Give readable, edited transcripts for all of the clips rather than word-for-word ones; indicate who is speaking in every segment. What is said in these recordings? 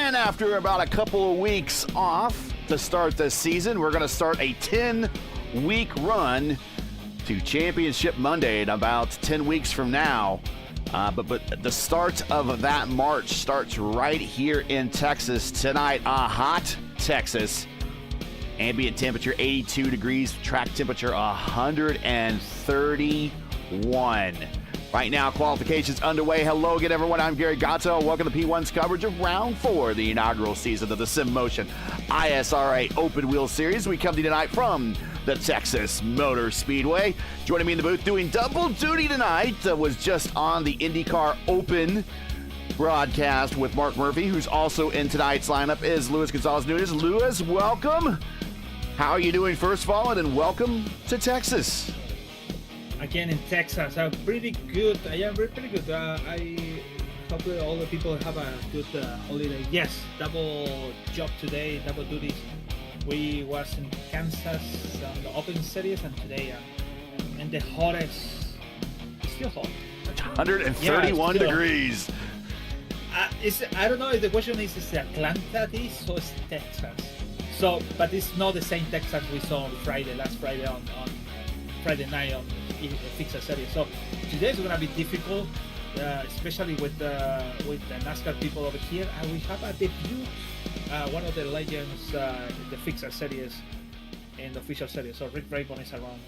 Speaker 1: And after about a couple of weeks off to start the season, we're going to start a 10-week run to Championship Monday in about 10 weeks from now. But the start of that march starts right here in Texas tonight. A hot Texas. Ambient temperature 82 degrees, track temperature 131. Right now, qualifications underway. Hello again, everyone. I'm Gary Gatto. Welcome to P1's coverage of Round 4, the inaugural season of the Sim Motion ISRA Open Wheel Series. We come to you tonight from the Texas Motor Speedway. Joining me in the booth doing double duty tonight was just on the IndyCar Open broadcast with Mark Murphy, who's also in tonight's lineup, is Luis Gonzalez-Nunez. Luis, welcome. How are you doing, first of all, and then welcome to Texas.
Speaker 2: Again in Texas, I'm pretty good. I am pretty good. I hope all the people have a good holiday. Yes, double job today, double duties. We was in Kansas on the Open Series, and today in the hottest. It's still hot.
Speaker 1: 131 degrees.
Speaker 2: I don't know if the question is Atlanta this or it's Texas. So, but it's not the same Texas we saw on last Friday on Friday night on Fixer Series. So today is gonna be difficult, especially with the NASCAR people over here. And we have a debut, one of the legends in the Fixer Series, in the official series. So Rick Raybon is around.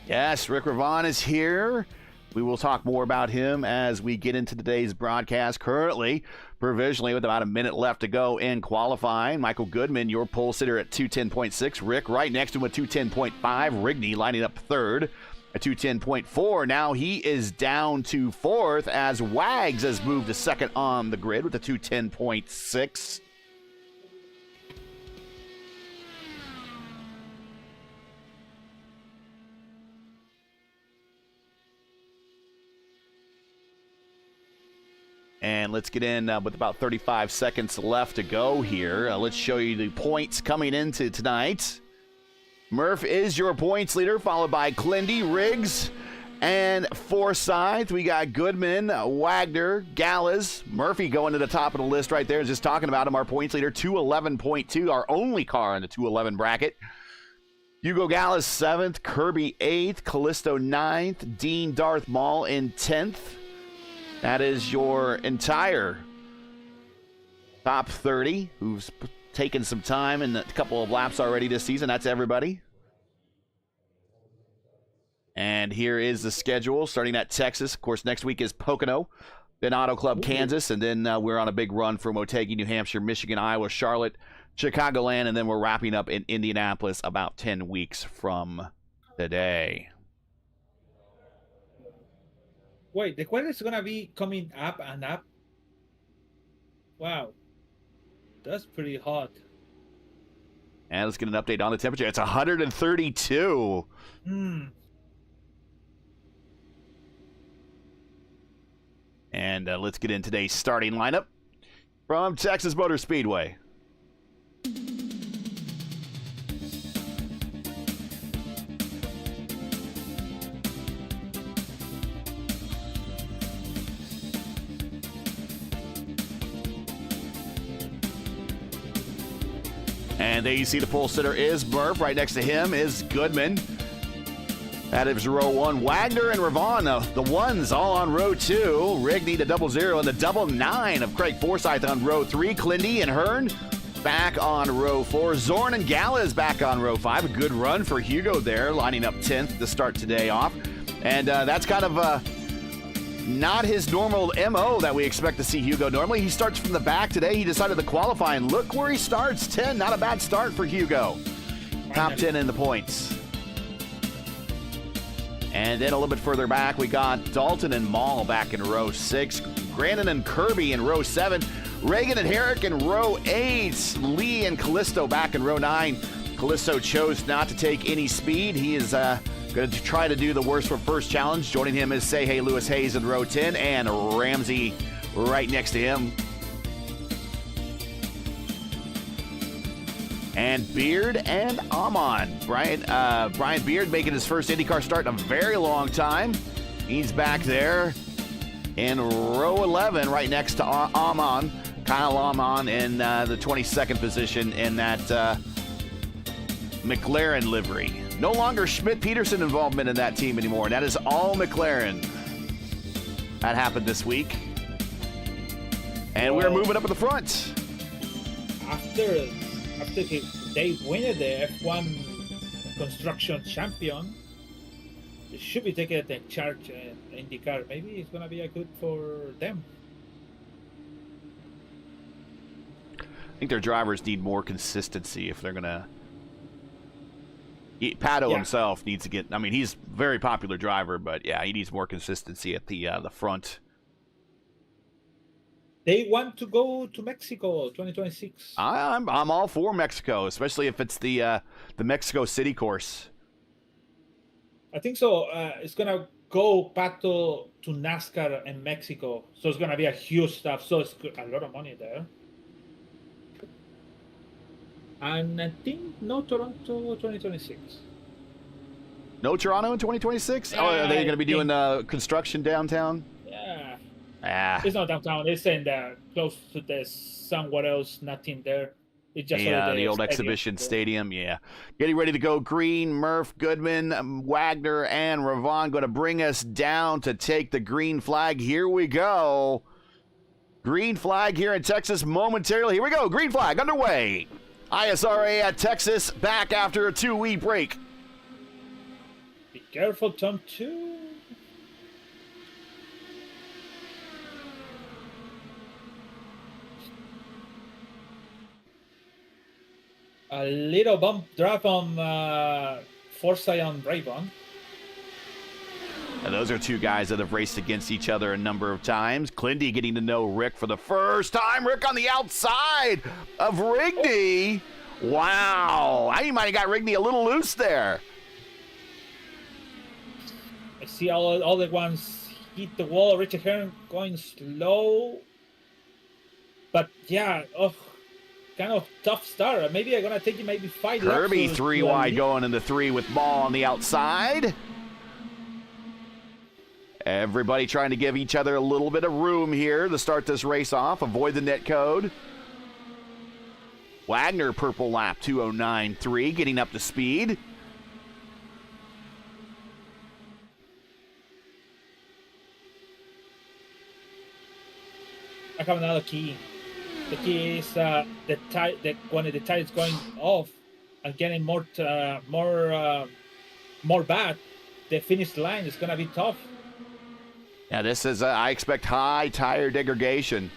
Speaker 1: Yes, Rick Raybon is here. We will talk more about him as we get into today's broadcast. Currently, provisionally, with about a minute left to go in qualifying, Michael Goodman, your pole sitter at 210.6. Rick right next to him at 210.5. Rigney lining up third at 210.4. Now he is down to fourth as Wags has moved to second on the grid with the 210.6. And let's get in with about 35 seconds left to go here. Let's show you the points coming into tonight. Murph is your points leader, followed by Clindy, Riggs, and Forsyth. We got Goodman, Wagner, Gallas, Murphy going to the top of the list right there. Just talking about him, our points leader, 211.2, our only car in the 211 bracket. Hugo Gallas 7th, Kirby 8th, Callisto 9th, Dean Darth Maul in 10th. That is your entire top 30 who's taken some time and a couple of laps already this season. That's everybody. And here is the schedule starting at Texas. Of course, next week is Pocono, then Auto Club, Kansas, and then we're on a big run from Otegi, New Hampshire, Michigan, Iowa, Charlotte, Chicagoland, and then we're wrapping up in Indianapolis about 10 weeks from today.
Speaker 2: Wait, the weather is gonna be coming up and up. Wow, that's pretty hot.
Speaker 1: And let's get an update on the temperature. It's 132. And let's get in today's starting lineup from Texas Motor Speedway. And there you see the pole sitter is Murph. Right next to him is Goodman. That is row 1. Wagner and Ravon, the ones all on row 2. Rigney to 00 and the 99 of Craig Forsyth on row 3. Clindy and Hearn back on row 4. Zorn and Gallas back on row 5. A good run for Hugo there, lining up 10th to start today off. And that's kind of not his normal MO that we expect to see Hugo. Normally he starts from the back. Today he decided to qualify, and look where he starts. 10, not a bad start for Hugo. Top 10 in the points. And then a little bit further back, we got Dalton and Maul back in row 6. Grandin and Kirby in row 7. Reagan and Herrick in row 8. Lee and Callisto back in row 9. Callisto chose not to take any speed. He is going to try to do the worst for first challenge. Joining him is Say Hey Lewis Hayes in row 10, and Ramsey right next to him. And Beard and Amon. Brian Beard making his first IndyCar start in a very long time. He's back there in row 11 right next to Amon. Kyle Lamont in the 22nd position in that McLaren livery. No longer Schmidt-Peterson involvement in that team anymore. That is all McLaren. That happened this week. And we're moving up in the front.
Speaker 2: After they win the F1 construction champion, they should be taking the charge in IndyCar. Maybe it's going to be a good for them.
Speaker 1: I think their drivers need more consistency if they're going to... Pato himself needs to get... I mean, he's a very popular driver, but yeah, he needs more consistency at the front.
Speaker 2: They want to go to Mexico 2026.
Speaker 1: I'm all for Mexico, especially if it's the Mexico City course.
Speaker 2: I think so. It's gonna go Pato to NASCAR in Mexico, so it's gonna be a huge stuff. So it's a lot of money there. And I think no Toronto 2026.
Speaker 1: No Toronto in 2026? Oh, are they going to be doing construction downtown?
Speaker 2: Yeah.
Speaker 1: Ah.
Speaker 2: It's not downtown. It's in the close to the somewhere else. Nothing there. It's just
Speaker 1: the old exhibition stadium. Yeah. Getting ready to go green. Murph, Goodman, Wagner, and Ravon going to bring us down to take the green flag. Here we go. Green flag here in Texas momentarily. Here we go. Green flag underway. ISRA at Texas, back after a 2-week break.
Speaker 2: Be careful, Tom, too. A little bump drop on Forsyth on Raybon.
Speaker 1: And those are two guys that have raced against each other a number of times. Clindy getting to know Rick for the first time. Rick on the outside of Rigney. Wow. He might have got Rigney a little loose there.
Speaker 2: I see all the ones hit the wall. Richard Hearn going slow. But yeah, kind of tough start. Maybe I'm going to take you maybe 5 laps.
Speaker 1: Kirby 3 wide going into 3 with Ball on the outside. Everybody trying to give each other a little bit of room here to start this race off. Avoid the net code. Wagner, purple lap, 2:09.3, getting up to speed.
Speaker 2: I have another key. The key is when the tire is going off and getting more bad, the finish line is going to be tough.
Speaker 1: Yeah, this is, I expect high tire degradation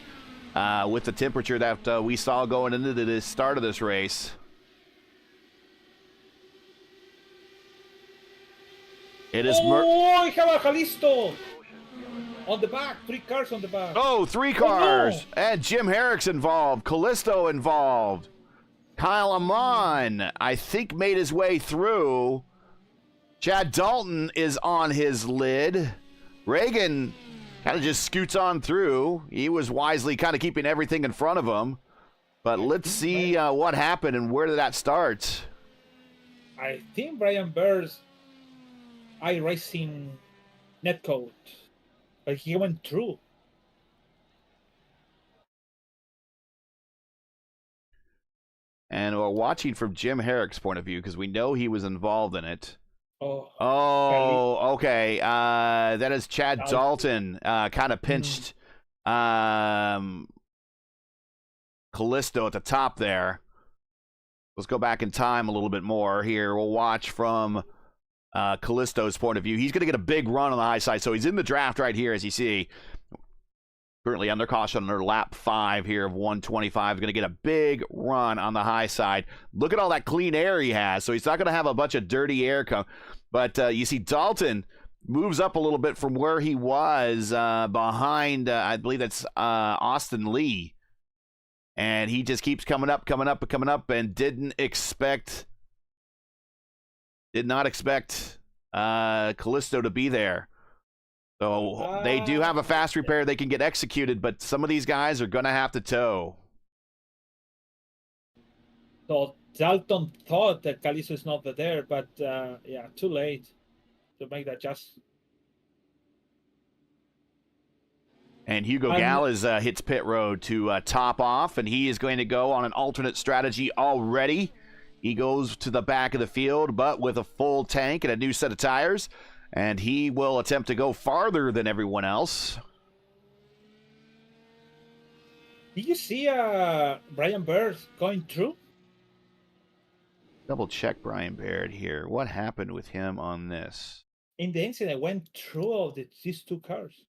Speaker 1: with the temperature that we saw going into the start of this race. It is...
Speaker 2: Oh, we have a Jalisto on the back. 3 cars on the back.
Speaker 1: Oh, 3 cars.
Speaker 2: Oh, no.
Speaker 1: And Jim Herrick's involved. Callisto involved. Kyle Amon, I think, made his way through. Chad Dalton is on his lid. Reagan kind of just scoots on through. He was wisely kind of keeping everything in front of him. But let's see what happened and where did that start.
Speaker 2: I think Brian Bear's iRacing netcode, but he went through.
Speaker 1: And we're watching from Jim Herrick's point of view because we know he was involved in it.
Speaker 2: Oh,
Speaker 1: okay. That is Chad Dalton kind of pinched Callisto at the top there. Let's go back in time a little bit more here. We'll watch from Callisto's point of view. He's going to get a big run on the high side. So he's in the draft right here, as you see. Currently under caution under lap 5 here of 125. He's going to get a big run on the high side. Look at all that clean air he has. So he's not going to have a bunch of dirty air come. But you see Dalton moves up a little bit from where he was behind, I believe that's Austin Lee. And he just keeps coming up, and did not expect Callisto to be there. So they do have a fast repair they can get executed, but some of these guys are going to have to tow.
Speaker 2: So Dalton thought that Callisto is not there, but yeah, too late to make that adjustment.
Speaker 1: And Hugo Gallas hits pit road to top off, and he is going to go on an alternate strategy already. He goes to the back of the field, but with a full tank and a new set of tires, and he will attempt to go farther than everyone else.
Speaker 2: Did you see Brian Bird going through?
Speaker 1: Double check Brian Baird here. What happened with him on this?
Speaker 2: In the incident, went through all these two cars.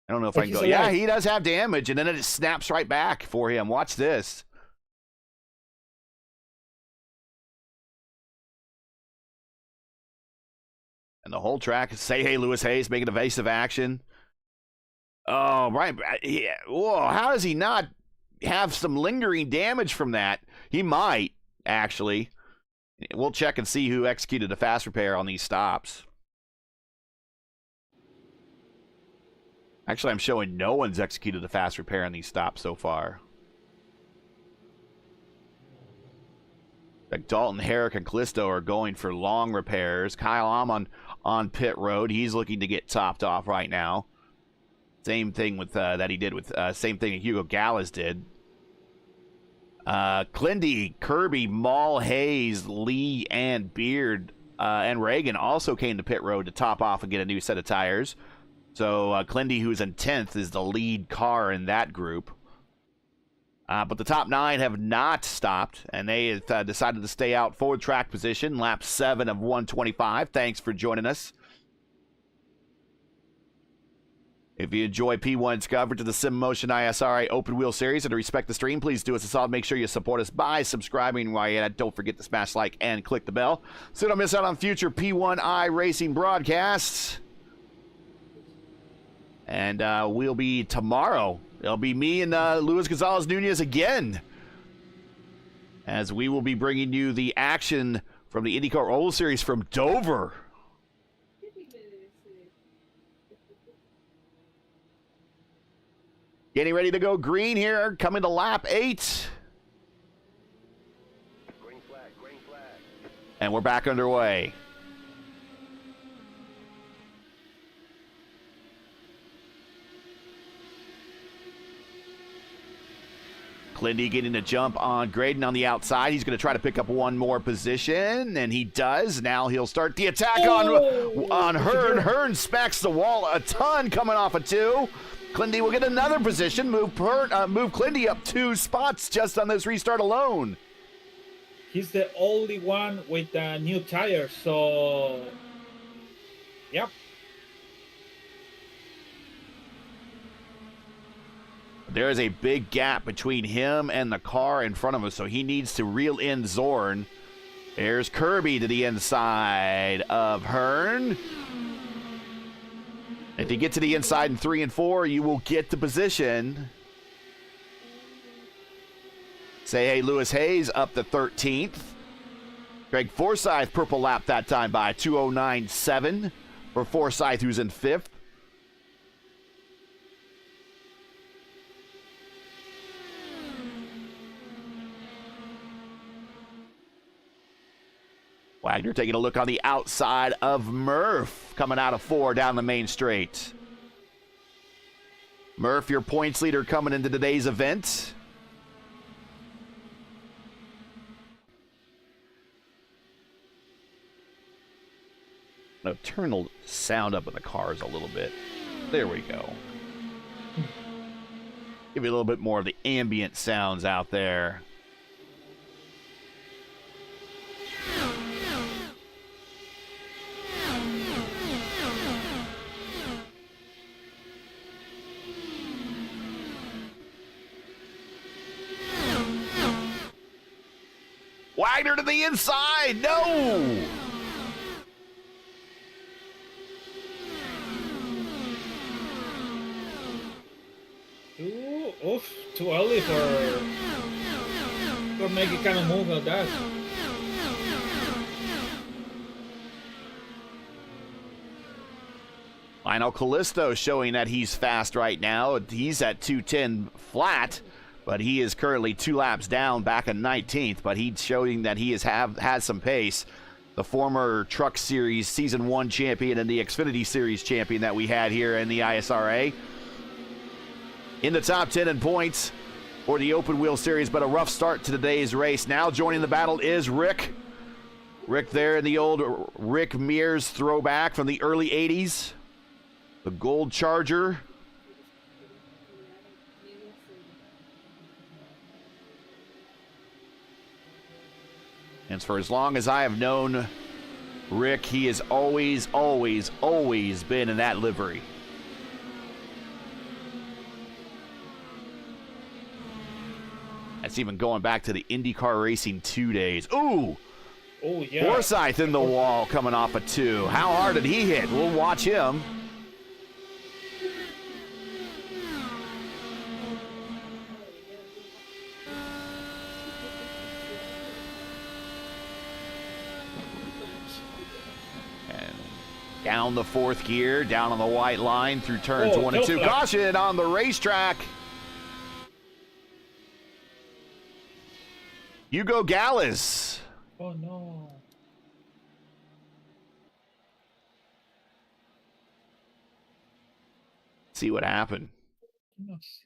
Speaker 1: I don't know if I can go. Yeah, he does have damage, and then it snaps right back for him. Watch this. And the whole track is Say Hey Lewis Hayes making evasive action. Oh, Brian. Yeah. Whoa, how does he not have some lingering damage from that? He might, actually. We'll check and see who executed a fast repair on these stops. Actually, I'm showing no one's executed a fast repair on these stops so far. Like Dalton, Herrick, and Callisto are going for long repairs. Kyle Am on pit road. He's looking to get topped off right now. Same thing with that he did with same thing that Hugo Gallas did. Clindy, Kirby, Mall, Hayes, Lee, and Beard and Reagan also came to pit road to top off and get a new set of tires. So Clindy, who's in 10th, is the lead car in that group. But the top 9 have not stopped, and they have decided to stay out forward track position, lap 7 of 125. Thanks for joining us. If you enjoy P1's coverage of the SimMotion ISRA Open Wheel Series and to respect the stream, please do us a solid. Make sure you support us by subscribing while you're at it. Don't forget to smash like and click the bell so you don't miss out on future P1 iRacing broadcasts. And we'll be tomorrow. It'll be me and Luis Gonzalez Nunez again, as we will be bringing you the action from the IndyCar Oval Series from Dover. Getting ready to go green here, coming to lap 8.
Speaker 3: Green flag, green flag.
Speaker 1: And we're back underway. Clindy getting a jump on Graydon on the outside. He's going to try to pick up one more position, and he does. Now he'll start the attack on Hearn. Hearn smacks the wall a ton coming off of 2. Clindy will get another position, move Clindy up 2 spots just on this restart alone.
Speaker 2: He's the only one with new tires, so yep.
Speaker 1: There is a big gap between him and the car in front of him, so he needs to reel in Zorn. There's Kirby to the inside of Hearn. If you get to the inside in 3 and 4, you will get the position. Say Hey Lewis Hayes up to 13th. Greg Forsyth purple lap that time by 2:09.7 for Forsyth, who's in 5th. Wagner taking a look on the outside of Murph, coming out of 4 down the main straight. Murph, your points leader coming into today's event. I'm going to turn the sound up in the cars a little bit. There we go. Give you a little bit more of the ambient sounds out there. Wagner to the inside. No!
Speaker 2: Too early for making kind of move like that.
Speaker 1: Lionel Callisto showing that he's fast right now. He's at 2:10 flat, but he is currently 2 laps down, back in 19th. But he's showing that he has some pace. the former Truck Series Season 1 champion and the Xfinity Series champion that we had here in the ISRA. In the top 10 in points for the Open Wheel Series, but a rough start to today's race. Now joining the battle is Rick. Rick there in the old Rick Mears throwback from the early 80s. The gold Charger. And for as long as I have known Rick, he has always been in that livery. That's even going back to the IndyCar Racing 2 days. Ooh!
Speaker 2: Oh, yeah.
Speaker 1: Forsyth in the wall coming off a 2. How hard did he hit? We'll watch him. Down the fourth gear, down on the white line through turns 1 and 2. Caution on the racetrack. Hugo Gallis.
Speaker 2: Oh, no.
Speaker 1: See what happened.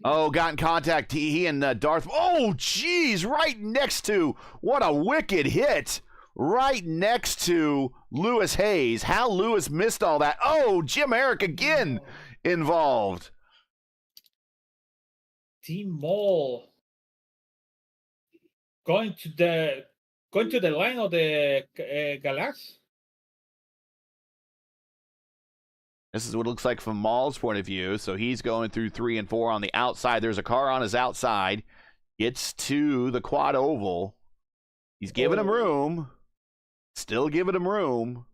Speaker 1: Oh, got in contact. He and Darth. Oh, geez, right next to. What a wicked hit. Right next to Lewis Hayes. How Lewis missed all that. Oh, Jim Eric again involved.
Speaker 2: Team Mall going to the line of the Galas.
Speaker 1: This is what it looks like from Maul's point of view. So he's going through 3 and 4 on the outside. There's a car on his outside. Gets to the quad oval. He's giving him room. Still giving him room.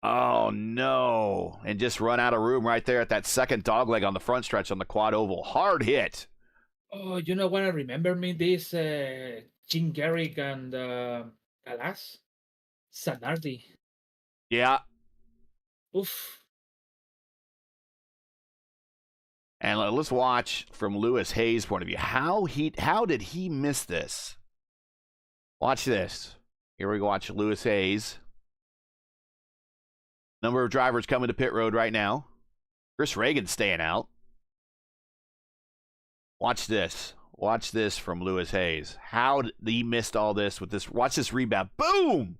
Speaker 1: Oh, no. And just run out of room right there at that second dogleg on the front stretch on the quad oval. Hard hit.
Speaker 2: Oh, you know what? I remember me this Jim Garrick and Galas? Sanardi.
Speaker 1: Yeah.
Speaker 2: Oof.
Speaker 1: And let's watch from Lewis Hayes' point of view. How did he miss this? Watch this. Here we go. Watch Lewis Hayes. Number of drivers coming to pit road right now. Chris Reagan staying out. Watch this. Watch this from Lewis Hayes. How he missed all this with this. Watch this rebound. Boom!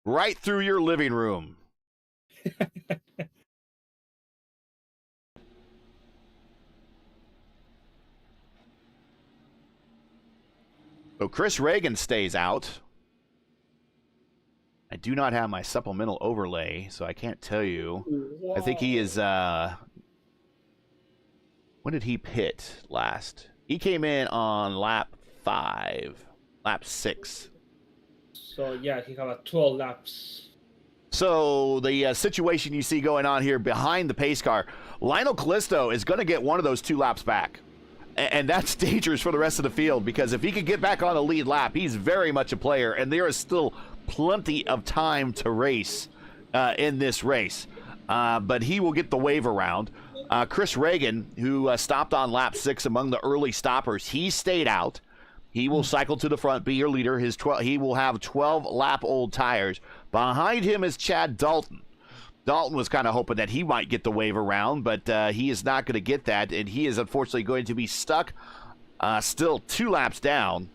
Speaker 1: Right through your living room. So Chris Reagan stays out. I do not have my supplemental overlay, so I can't tell you. Whoa. I think he is, when did he pit last? He came in on lap 6.
Speaker 2: So, yeah, he had 12 laps.
Speaker 1: So the situation you see going on here behind the pace car, Lionel Callisto is going to get one of those 2 laps back. And that's dangerous for the rest of the field, because if he could get back on a lead lap, he's very much a player, and there is still plenty of time to race in this race. But he will get the wave around. Chris Reagan, who stopped on lap 6 among the early stoppers, he stayed out. He will cycle to the front, be your leader. He will have 12-lap-old tires. Behind him is Chad Dalton. Dalton was kind of hoping that he might get the wave around, but he is not going to get that, and he is unfortunately going to be stuck still 2 laps down.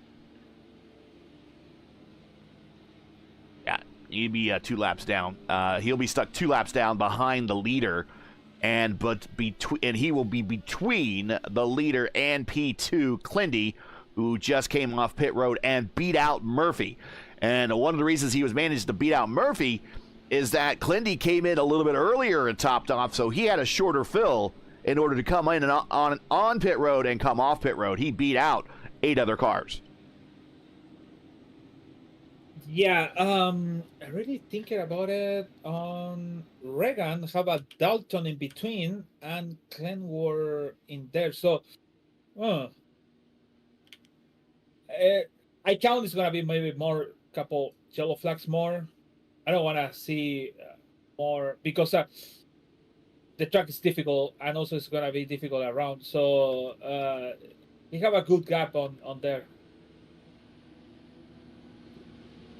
Speaker 1: Yeah, he'd be 2 laps down. He'll be stuck 2 laps down behind the leader, and he will be between the leader and P2, Clindy, who just came off pit road and beat out Murphy. And one of the reasons he was managed to beat out Murphy is that Clindy came in a little bit earlier and topped off, so he had a shorter fill in order to come in and on pit road and come off pit road. He beat out 8 other cars.
Speaker 2: Yeah, I really thinking about it on Reagan. How about Dalton in between and Glenn were in there? So, I count it's gonna be maybe more couple yellow flags more. I don't want to see more because the track is difficult and also it's gonna be difficult around. So you have a good gap on there.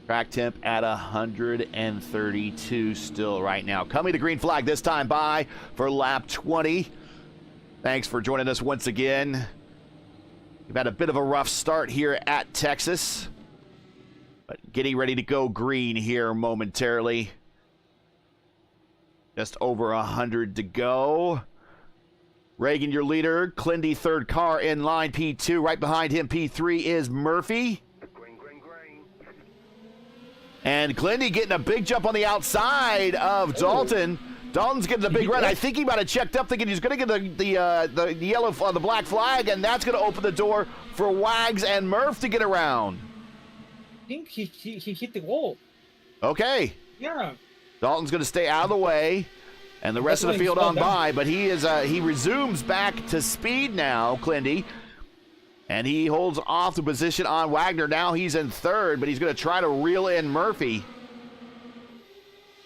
Speaker 1: Track temp at 132 still right now. Coming to green flag this time by for lap 20. Thanks for joining us once again. We've had a bit of a rough start here at Texas, but getting ready to go green here momentarily. Just over 100 to go. Reagan, your leader. Clindy, third car in line, P2. Right behind him, P3 is Murphy. And Clindy getting a big jump on the outside of Dalton. Dalton's getting a big run. I think he might have checked up thinking he's going to get the yellow, the black flag, and that's going to open the door for Wags and Murph to get around.
Speaker 2: I think he hit the wall.
Speaker 1: Okay.
Speaker 2: Yeah.
Speaker 1: Dalton's going to stay out of the way, and the rest of the field on by, but he resumes back to speed now, Clindy. And he holds off the position on Wagner. Now he's in third, but he's going to try to reel in Murphy.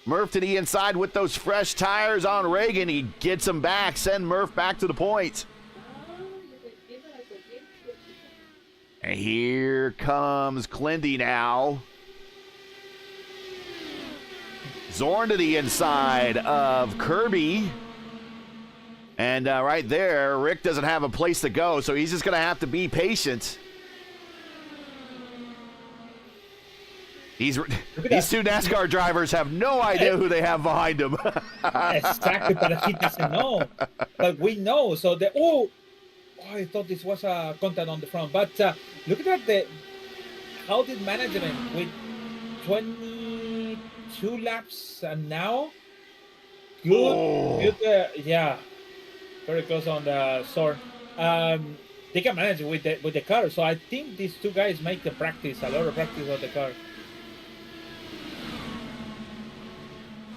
Speaker 1: Murph to the inside with those fresh tires on Reagan. He gets him back, send Murph back to the point. And here comes Clindy now. Zorn to the inside of Kirby. And right there, Rick doesn't have a place to go, so he's just going to have to be patient. These two NASCAR drivers have no idea who they have behind them.
Speaker 2: Exactly, but he doesn't know. But we know. So I thought this was a contact on the front. But look at that. How did management with 22 laps and now? Good. Yeah. Very close on the sword. They can manage with the car, so I think these two guys make a lot of practice on the car.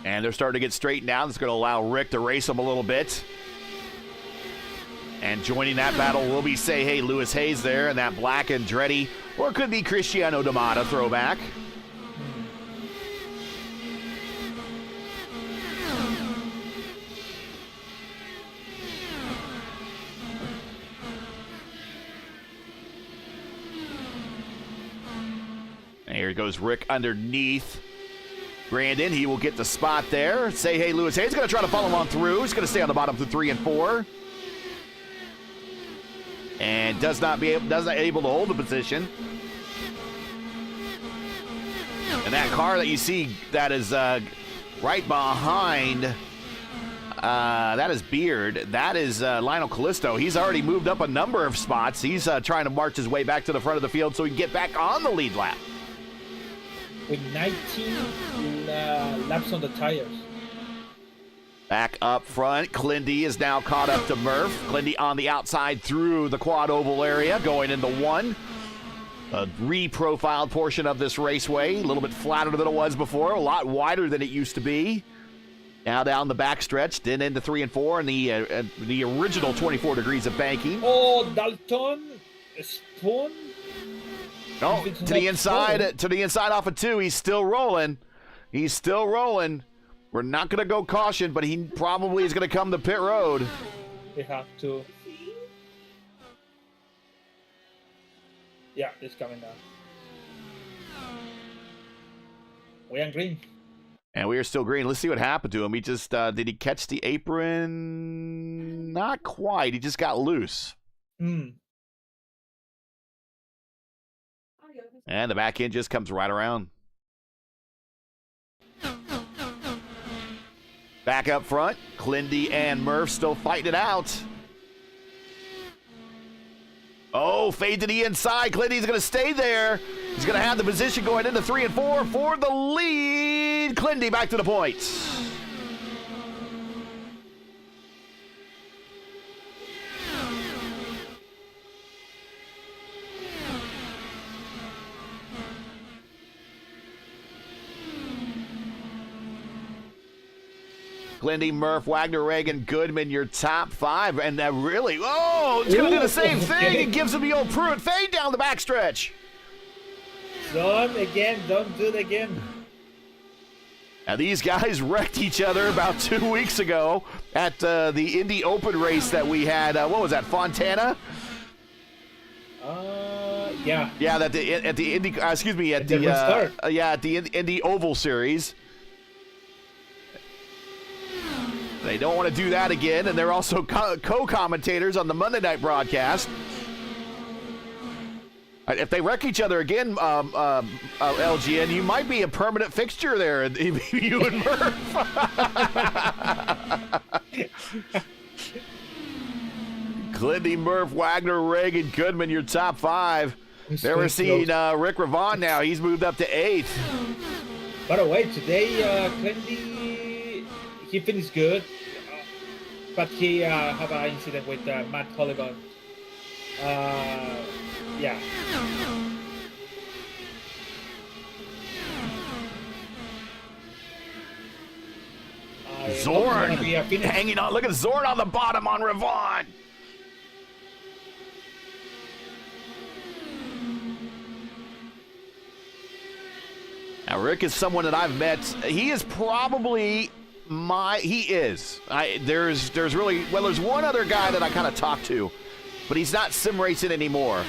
Speaker 1: And they're starting to get straightened out. It's going to allow Rick to race them a little bit. And joining that battle will be Hey Lewis Hayes there, and that black Andretti, or it could be Cristiano D'Amata throwback. Here goes Rick underneath Brandon. He will get the spot there. Hey Lewis Hayes going to try to follow him on through. He's going to stay on the bottom through 3 and 4. And does not able to hold the position. And that car that you see that is right behind, that is Beard. That is Lionel Callisto. He's already moved up a number of spots. He's trying to march his way back to the front of the field so he can get back on the lead lap.
Speaker 2: With 19 laps on the tires.
Speaker 1: Back up front, Clindy is now caught up to Murph. Clindy on the outside through the quad oval area, going into 1. A re-profiled portion of this raceway, a little bit flatter than it was before, a lot wider than it used to be. Now down the backstretch, then into 3 and 4, and the original 24 degrees of banking.
Speaker 2: Oh, Dalton, Spoon.
Speaker 1: No, to the inside off of 2. He's still rolling. We're not going to go caution, but he probably is going to come to pit road.
Speaker 2: They have to. Yeah, it's coming down. We're on green.
Speaker 1: And we are still green. Let's see what happened to him. He just, did he catch the apron? Not quite. He just got loose. And the back end just comes right around. Back up front, Clindy and Murph still fighting it out. Oh, fade to the inside. Clindy's going to stay there. He's going to have the position going into 3 and 4 for the lead. Clindy back to the points. Clindy, Murph, Wagner, Reagan, Goodman, your top 5. And that really, it's going to do the same thing. It gives him the old Pruitt fade down the backstretch.
Speaker 2: Don't do it again.
Speaker 1: Now, these guys wrecked each other about 2 weeks ago at the Indy Open race that we had. What was that, Fontana?
Speaker 2: Yeah.
Speaker 1: Yeah, at the Indy, excuse me, at
Speaker 2: the restart.
Speaker 1: at the Indy Oval Series. They don't want to do that again, and they're also co-commentators on the Monday night broadcast. If they wreck each other again, LGN, you might be a permanent fixture there, you and Murph. Clindy, Murph, Wagner, Reagan, Goodman, your top five. There we're seeing Rick Ravon now. He's moved up to 8th.
Speaker 2: By the way, today, Clindy, he finished good, but he had an incident with Matt Holligan. Yeah.
Speaker 1: Zorn hanging on. Look at Zorn on the bottom on Ravon. Now, Rick is someone that I've met. He is probably there's one other guy that I kind of talked to, but he's not sim racing anymore.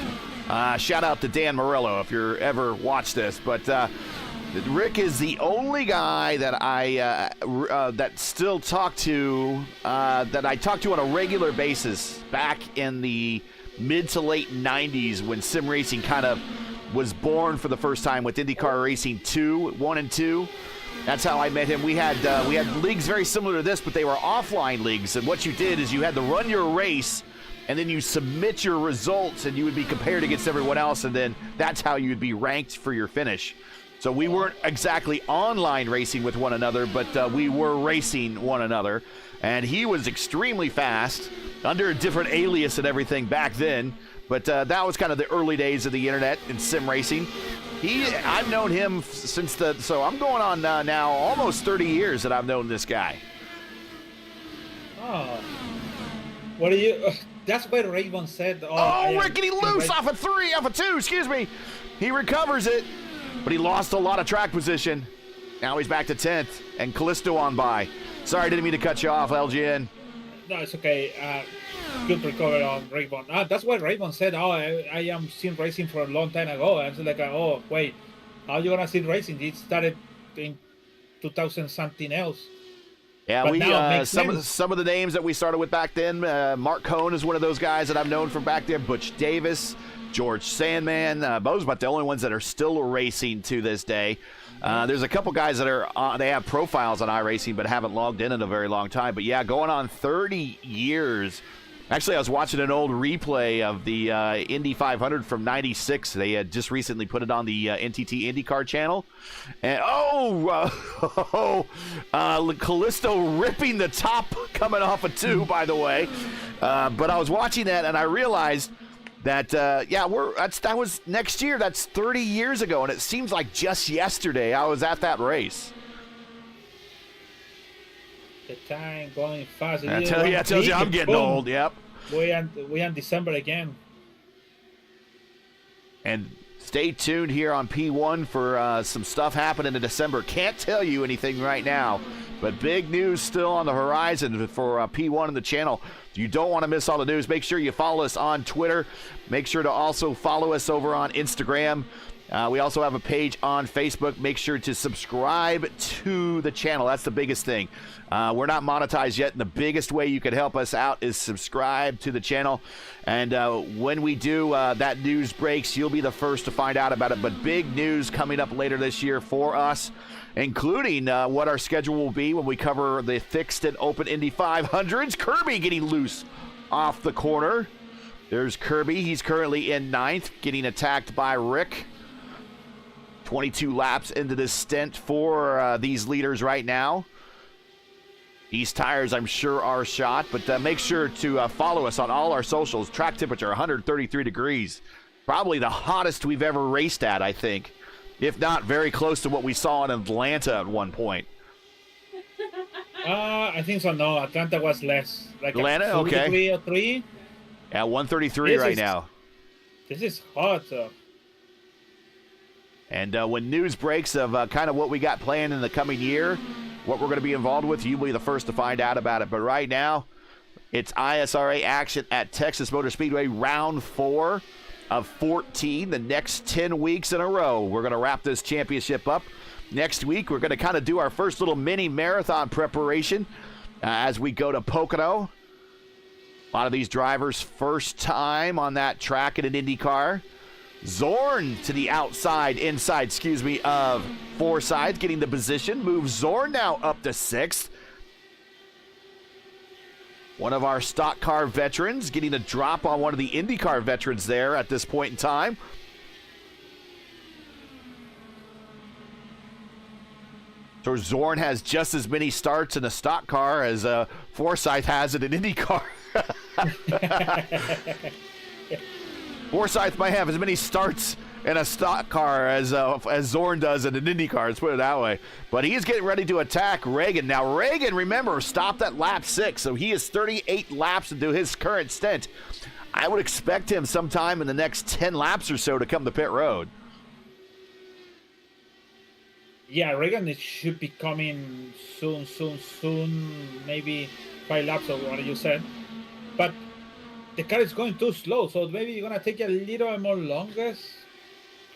Speaker 1: Shout out to Dan Morello if you're ever watched this. But Rick is the only guy that I that still talk to that I talk to on a regular basis back in the mid to late 90s when sim racing kind of was born for the first time with IndyCar Racing 1 and 2. That's how I met him. We had leagues very similar to this, but they were offline leagues. And what you did is you had to run your race, and then you submit your results, and you would be compared against everyone else, and then that's how you would be ranked for your finish. So we weren't exactly online racing with one another, but we were racing one another. And he was extremely fast, under a different alias and everything back then. But that was kind of the early days of the internet and sim racing. I've known him since so I'm going on now almost 30 years that I've known this guy.
Speaker 2: Oh, what are you? That's what Raymond said.
Speaker 1: Rickety loose off of 2, excuse me. He recovers it, but he lost a lot of track position. Now he's back to 10th, and Callisto on by. Sorry, didn't mean to cut you off, LGN.
Speaker 2: No, it's okay. Good recovery on Raymond. That's what Raymond said. I am sim racing for a long time ago. I was like, wait, how you gonna sim racing? It started in 2000 something else.
Speaker 1: Yeah, we some of the names that we started with back then. Mark Cohn is one of those guys that I've known from back there. Butch Davis, George Sandman. Those are about the only ones that are still racing to this day. There's a couple guys that they have profiles on iRacing but haven't logged in a very long time. But yeah, going on 30 years. Actually, I was watching an old replay of the Indy 500 from '96. They had just recently put it on the NTT IndyCar channel. And Callisto ripping the top coming off of 2, by the way. But I was watching that and I realized that that was next year. That's 30 years ago, and it seems like just yesterday I was at that race.
Speaker 2: The time going fast.
Speaker 1: I tell you, I'm getting old. Yep.
Speaker 2: We in December again.
Speaker 1: And stay tuned here on P1 for some stuff happening in December. Can't tell you anything right now, but big news still on the horizon for P1 and the channel. You don't want to miss all the news. Make sure you follow us on Twitter. Make sure to also follow us over on Instagram. We also have a page on Facebook. Make sure to subscribe to the channel. That's the biggest thing. We're not monetized yet, and the biggest way you can help us out is subscribe to the channel. And when we do, that news breaks, you'll be the first to find out about it. But big news coming up later this year for us, including what our schedule will be when we cover the fixed and open Indy 500s. Kirby getting loose off the corner. There's Kirby. He's currently in 9th, getting attacked by Rick. 22 laps into this stint for these leaders right now. These tires, I'm sure, are shot, but make sure to follow us on all our socials. Track temperature, 133 degrees. Probably the hottest we've ever raced at, I think. If not, very close to what we saw in Atlanta at one point.
Speaker 2: I think so, no. Atlanta was less. Like
Speaker 1: Atlanta, okay.
Speaker 2: 3 or 3.
Speaker 1: Yeah, 133 right now.
Speaker 2: This is hot.
Speaker 1: And when news breaks of kind of what we got planned in the coming year, what we're going to be involved with, you'll be the first to find out about it. But right now, it's ISRA action at Texas Motor Speedway, round 4. of 14, the next 10 weeks in a row. We're going to wrap this championship up. Next week, we're going to kind of do our first little mini marathon preparation as we go to Pocono. A lot of these drivers first time on that track in an IndyCar. Zorn to the inside, of Forsyth, getting the position. Moves Zorn now up to 6th. One of our stock car veterans getting a drop on one of the IndyCar veterans there at this point in time. So Zorn has just as many starts in a stock car as Forsyth has in an IndyCar. Forsyth might have as many starts in a stock car as Zorn does in an IndyCar, let's put it that way. But he's getting ready to attack Reagan. Now, Reagan, remember, stopped at lap 6, so he is 38 laps into his current stint. I would expect him sometime in the next 10 laps or so to come to pit road.
Speaker 2: Yeah, Reagan should be coming soon, maybe 5 laps of what you said. But the car is going too slow, so maybe you're going to take a little more longer.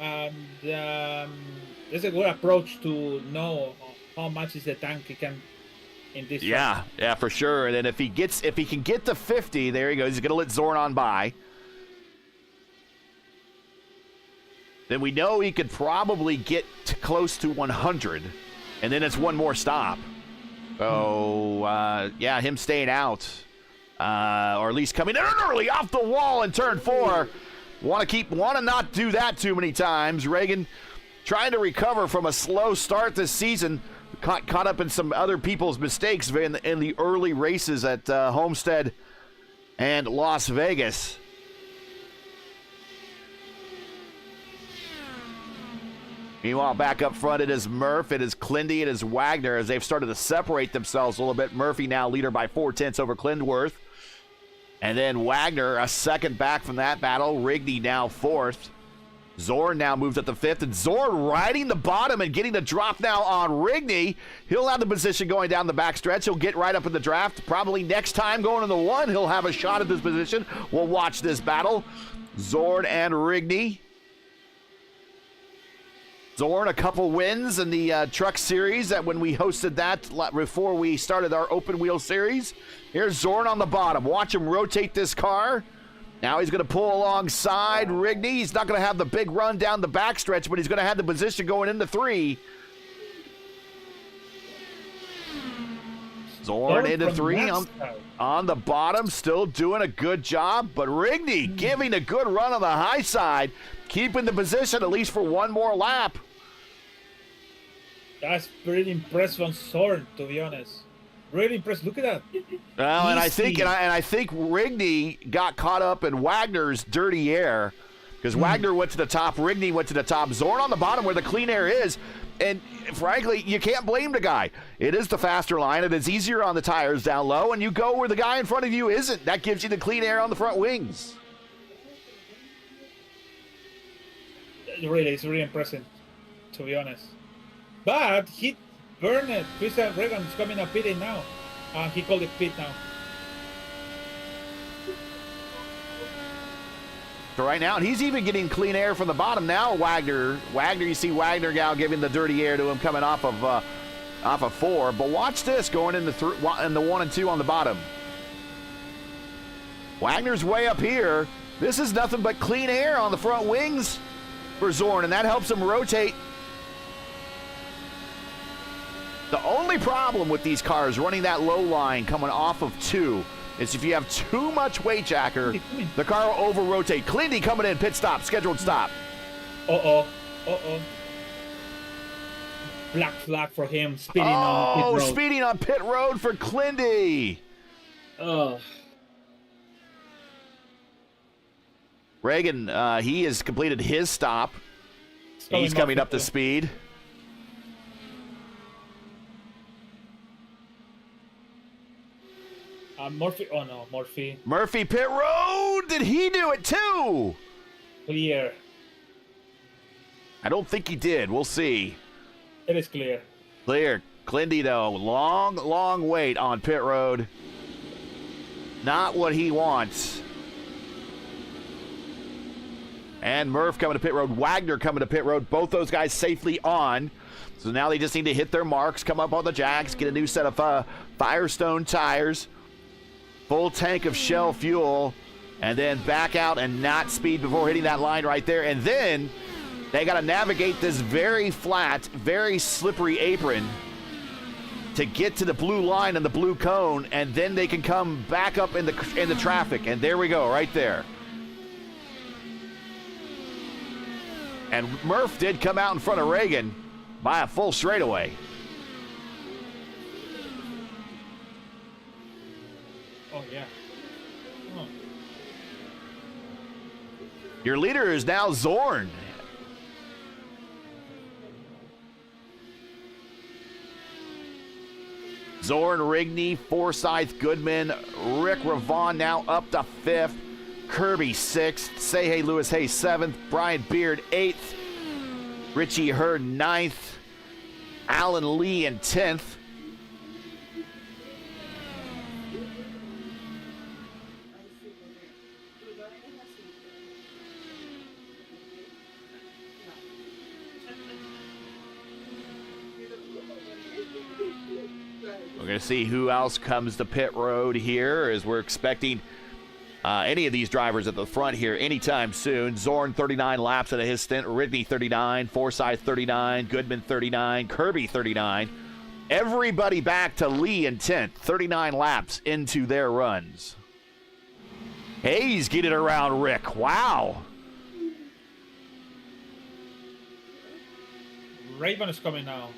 Speaker 2: And there's a good approach to know how much is the tank he can in this.
Speaker 1: Yeah, for sure. And then if he can get to 50, there he goes. He's going to let Zorn on by. Then we know he could probably get close to 100, and then it's one more stop. So him staying out, or at least coming in early off the wall in turn 4. Want to not do that too many times. Reagan trying to recover from a slow start this season, caught up in some other people's mistakes in the early races at Homestead and Las Vegas. Meanwhile, back up front, it is Murph, it is Clindy, it is Wagner as they've started to separate themselves a little bit. Murphy now leader by 4/10 over Klindworth. And then Wagner a second back from that battle. Rigney now 4th. Zorn now moves up to 5th. And Zorn riding the bottom and getting the drop now on Rigney. He'll have the position going down the backstretch. He'll get right up in the draft. Probably next time going in the 1, he'll have a shot at this position. We'll watch this battle. Zorn and Rigney. Zorn, a couple wins in the truck series that when we hosted that before we started our open wheel series. Here's Zorn on the bottom. Watch him rotate this car. Now he's going to pull alongside Rigney. He's not going to have the big run down the backstretch, but he's going to have the position going into 3. Zorn into 3 on the bottom, still doing a good job, but Rigney giving a good run on the high side, keeping the position at least for one more lap.
Speaker 2: That's pretty impressive on Zorn, to be honest. Really impressed. Look at that.
Speaker 1: Well, and I think Rigney got caught up in Wagner's dirty air because Wagner went to the top, Rigney went to the top, Zorn on the bottom where the clean air is. And frankly, you can't blame the guy. It is the faster line. It is easier on the tires down low, and you go where the guy in front of you isn't. That gives you the clean air on the front wings.
Speaker 2: Really, it's really impressive, to be honest. But he burned it. Christian Reagan's coming up pitting now. He called it pit now.
Speaker 1: So right now, and he's even getting clean air from the bottom now. Wagner, you see Wagner now giving the dirty air to him coming off of 4. But watch this going in the 1 and 2 on the bottom. Wagner's way up here. This is nothing but clean air on the front wings for Zorn, and that helps him rotate. The only problem with these cars running that low line coming off of 2 is if you have too much weight jacker, the car will over-rotate. Clindy coming in, pit stop, scheduled stop.
Speaker 2: Black flag for him, speeding on pit road.
Speaker 1: Speeding on pit road for Clindy. Reagan, he has completed his stop. He's coming up to speed.
Speaker 2: Murphy. Oh no, Murphy.
Speaker 1: Murphy pit road. Did he do it too?
Speaker 2: Clear.
Speaker 1: I don't think he did. We'll see.
Speaker 2: It is clear.
Speaker 1: Clear. Clindy though, long wait on pit road. Not what he wants. And Murph coming to pit road. Wagner coming to pit road. Both those guys safely on. So now they just need to hit their marks, come up on the jacks, get a new set of Firestone tires, full tank of Shell fuel, and then back out and not speed before hitting that line right there. And then they got to navigate this very flat, very slippery apron to get to the blue line and the blue cone, and then they can come back up in the traffic. And there we go, right there. And Murph did come out in front of Reagan by a full straightaway.
Speaker 2: Oh, yeah. Oh.
Speaker 1: Your leader is now Zorn. Zorn, Rigney, Forsyth, Goodman, Rick Ravon now up to 5th. Kirby 6th. Say Hey Lewis Hayes 7th. Brian Beard 8th. Richie Hurd 9th. Alan Lee in 10th. We're going to see who else comes to pit road here, as we're expecting any of these drivers at the front here anytime soon. Zorn 39 laps into his stint, Ridney 39, Forsyth 39, Goodman 39, Kirby 39. Everybody back to Lee in 10th, 39 laps into their runs. Hayes getting around Rick. Wow.
Speaker 2: Raven is coming now.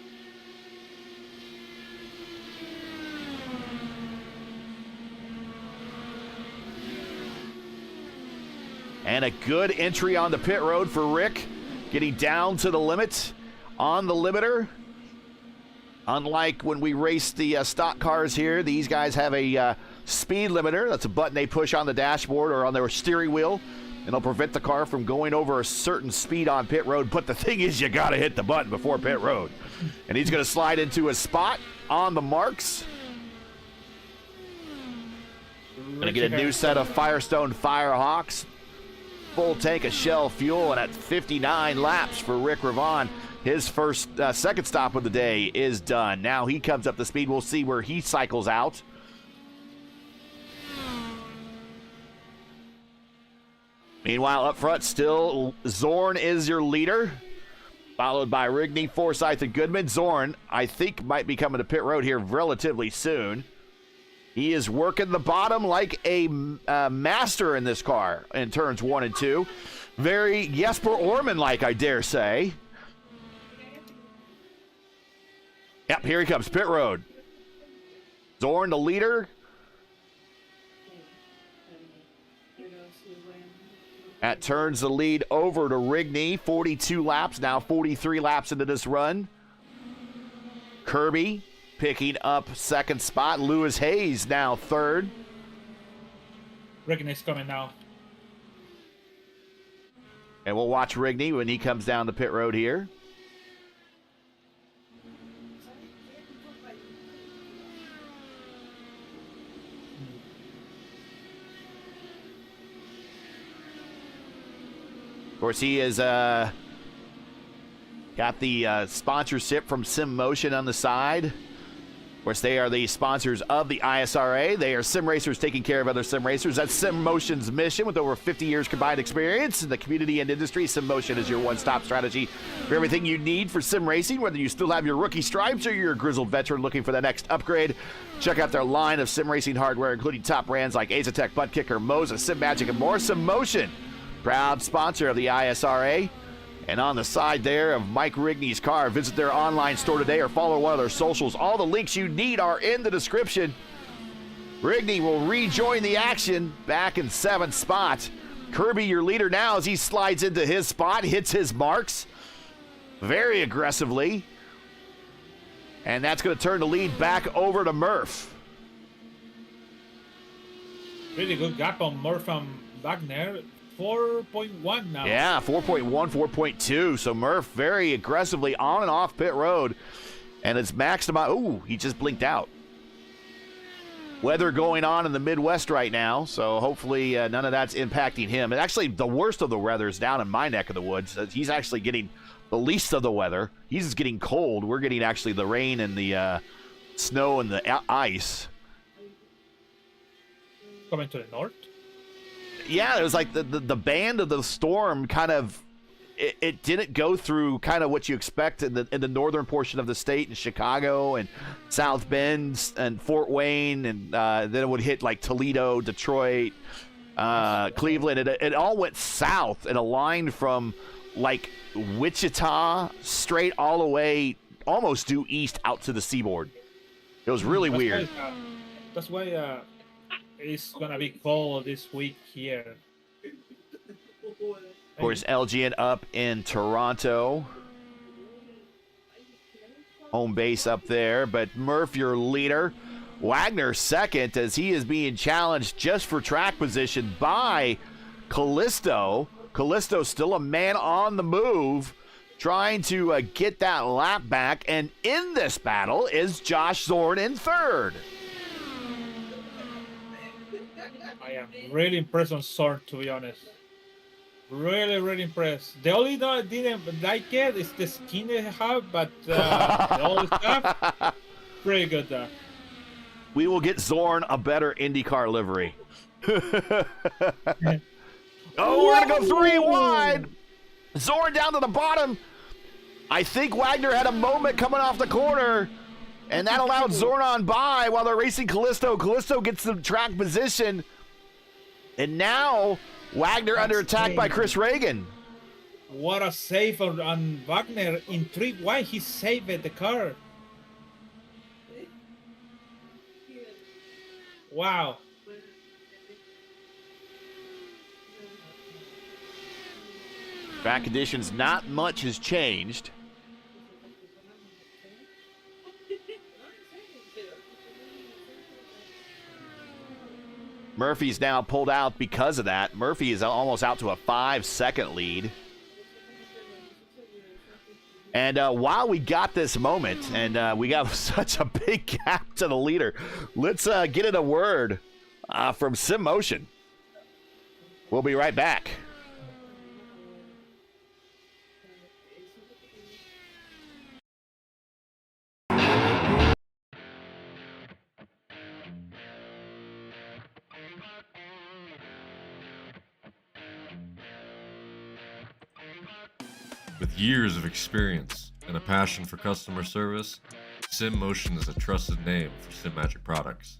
Speaker 1: And a good entry on the pit road for Rick, getting down to the limit on the limiter. Unlike when we race the stock cars here, these guys have a speed limiter. That's a button they push on the dashboard or on their steering wheel, and it'll prevent the car from going over a certain speed on pit road. But the thing is, you got to hit the button before pit road. And he's going to slide into a spot on the marks. Going to get a new set of Firestone Firehawks. Full tank of Shell fuel, and at 59 laps for Rick Ravon, his second stop of the day is done. Now he comes up to speed. We'll see where he cycles out. Meanwhile, up front, still Zorn is your leader, followed by Rigney, Forsyth, and Goodman. Zorn, I think, might be coming to pit road here relatively soon. He is working the bottom like a master in this car in turns 1 and 2. Very Jesper Orman-like, I dare say. Yep, here he comes, pit road. Zorn, the leader. That turns the lead over to Rigney. 42 laps, now 43 laps into this run. Kirby picking up second spot. Lewis Hayes now third.
Speaker 2: Rigney's coming now.
Speaker 1: And we'll watch Rigney when he comes down the pit road here. Of course, he has got the sponsorship from Sim Motion on the side. Of course, they are the sponsors of the ISRA. They are sim racers taking care of other sim racers. That's Sim Motion's mission. With over 50 years combined experience in the community and industry, Sim Motion is your one-stop strategy for everything you need for sim racing. Whether you still have your rookie stripes or you're a grizzled veteran looking for the next upgrade, check out their line of sim racing hardware, including top brands like Azatec, Butt Kicker, Moses, Sim Magic, and more. Sim Motion, proud sponsor of the ISRA. And on the side there of Mike Rigney's car, visit their online store today or follow one of their socials. All the links you need are in the description. Rigney will rejoin the action back in 7th spot. Kirby, your leader now, as he slides into his spot, hits his marks very aggressively. And that's going to turn the lead back over to Murph.
Speaker 2: Really good gap on Murph and Wagner. 4.1 now.
Speaker 1: Yeah, 4.1, 4.2. So Murph very aggressively on and off pit road. And it's maxed him out. Ooh, he just blinked out. weather going on in the Midwest right now, so hopefully none of that's impacting him. And actually, the worst of the weather is down in my neck of the woods. He's actually getting the least of the weather. He's getting cold. We're getting actually the rain and the snow and the ice.
Speaker 2: Coming to the north?
Speaker 1: Yeah, it was like the band of the storm kind of, it didn't go through kind of what you expect in the northern portion of the state in Chicago and South Bend and Fort Wayne, and then it would hit like Toledo, Detroit, Cleveland. It all went south and aligned from like Wichita straight all the way almost due east out to the seaboard. It was really weird.
Speaker 2: That's why it's gonna be cold this week here.
Speaker 1: Of course, LGN up in Toronto. Home base up there, but Murph, your leader. Wagner second as he is being challenged just for track position by Callisto. Callisto still a man on the move, trying to get that lap back. And in this battle is Josh Zorn in third.
Speaker 2: I am really impressed on Zorn, to be honest. Really impressed. The only thing I didn't like it is the skin they have, but the other stuff, pretty good there.
Speaker 1: We will get Zorn a better IndyCar livery. Oh, we're going to go 3 wide. Zorn down to the bottom. I think Wagner had a moment coming off the corner, and that allowed Zorn on by while they're racing Callisto. Callisto gets the track position, and now Wagner under attack by Chris Reagan.
Speaker 2: What a save on Wagner in 3 wide. He saved the car. Wow.
Speaker 1: Track conditions, not much has changed. Murphy's now pulled out because of that. Murphy is almost out to a 5-second lead. And while we got this moment, and we got such a big gap to the leader, let's get in a word from Sim Motion. We'll be right back.
Speaker 3: With years of experience and a passion for customer service, Sim Motion is a trusted name for Sim Magic products.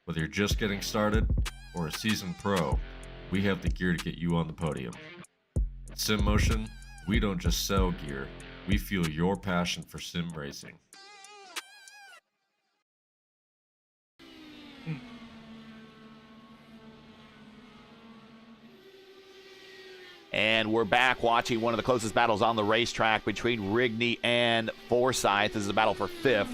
Speaker 3: Whether you're just getting started or a seasoned pro, we have the gear to get you on the podium. At Sim Motion, we don't just sell gear, we feel your passion for sim racing.
Speaker 1: And we're back watching one of the closest battles on the racetrack between Rigney and Forsyth. This is a battle for 5th.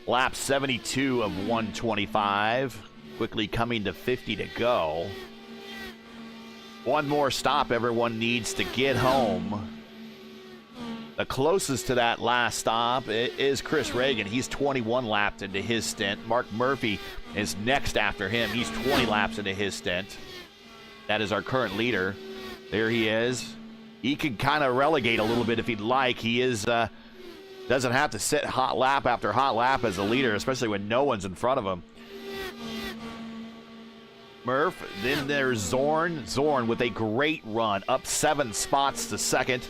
Speaker 1: Lap 72 of 125. Quickly coming to 50 to go. One more stop everyone needs to get home. The closest to that last stop is Chris Reagan. He's 21 laps into his stint. Mark Murphy is next after him. He's 20 laps into his stint. That is our current leader. There he is. He can kind of relegate a little bit if he'd like. He is doesn't have to sit hot lap after hot lap as a leader, especially when no one's in front of him. Murph, then there's Zorn. Zorn with a great run, up 7 spots to second.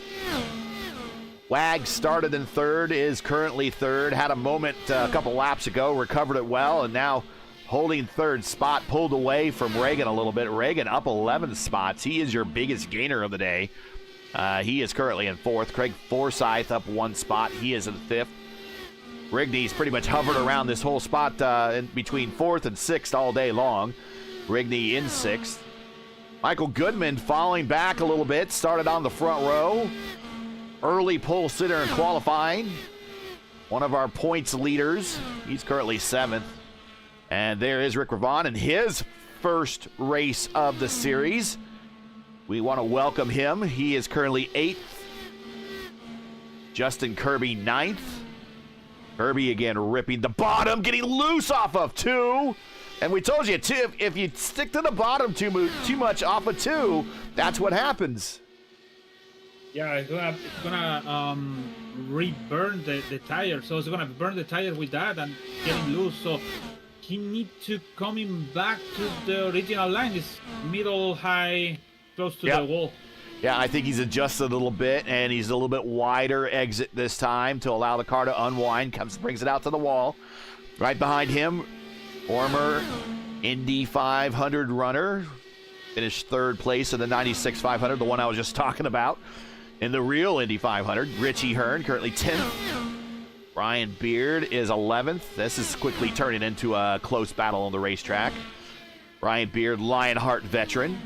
Speaker 1: Wag started in third, is currently third. Had a moment a couple laps ago, recovered it well, and now holding third spot, pulled away from Reagan a little bit. Reagan up 11 spots. He is your biggest gainer of the day. He is currently in fourth. Craig Forsyth up 1 spot. He is in fifth. Rigney's pretty much hovered around this whole spot in between fourth and sixth all day long. Rigney in sixth. Michael Goodman falling back a little bit. Started on the front row. Early pole sitter in qualifying. One of our points leaders. He's currently 7th. And there is Rick Ravon in his first race of the series. We want to welcome him. He is currently 8th. Justin Kirby 9th. Kirby again ripping the bottom, getting loose off of 2. And we told you, too, if you stick to the bottom too much off of 2, that's what happens.
Speaker 2: Yeah, it's gonna re-burn the tire. So it's gonna burn the tire with that and getting loose. So he needs to coming back to the original line. It's middle, high, close to the wall.
Speaker 1: Yeah, I think he's adjusted a little bit, and he's a little bit wider exit this time to allow the car to unwind. Brings it out to the wall. Right behind him, former Indy 500 runner. Finished 3rd place in the 96 500, the one I was just talking about. In the real Indy 500, Richie Hearn, currently 10th. Brian Beard is 11th. This is quickly turning into a close battle on the racetrack. Brian Beard, Lionheart veteran.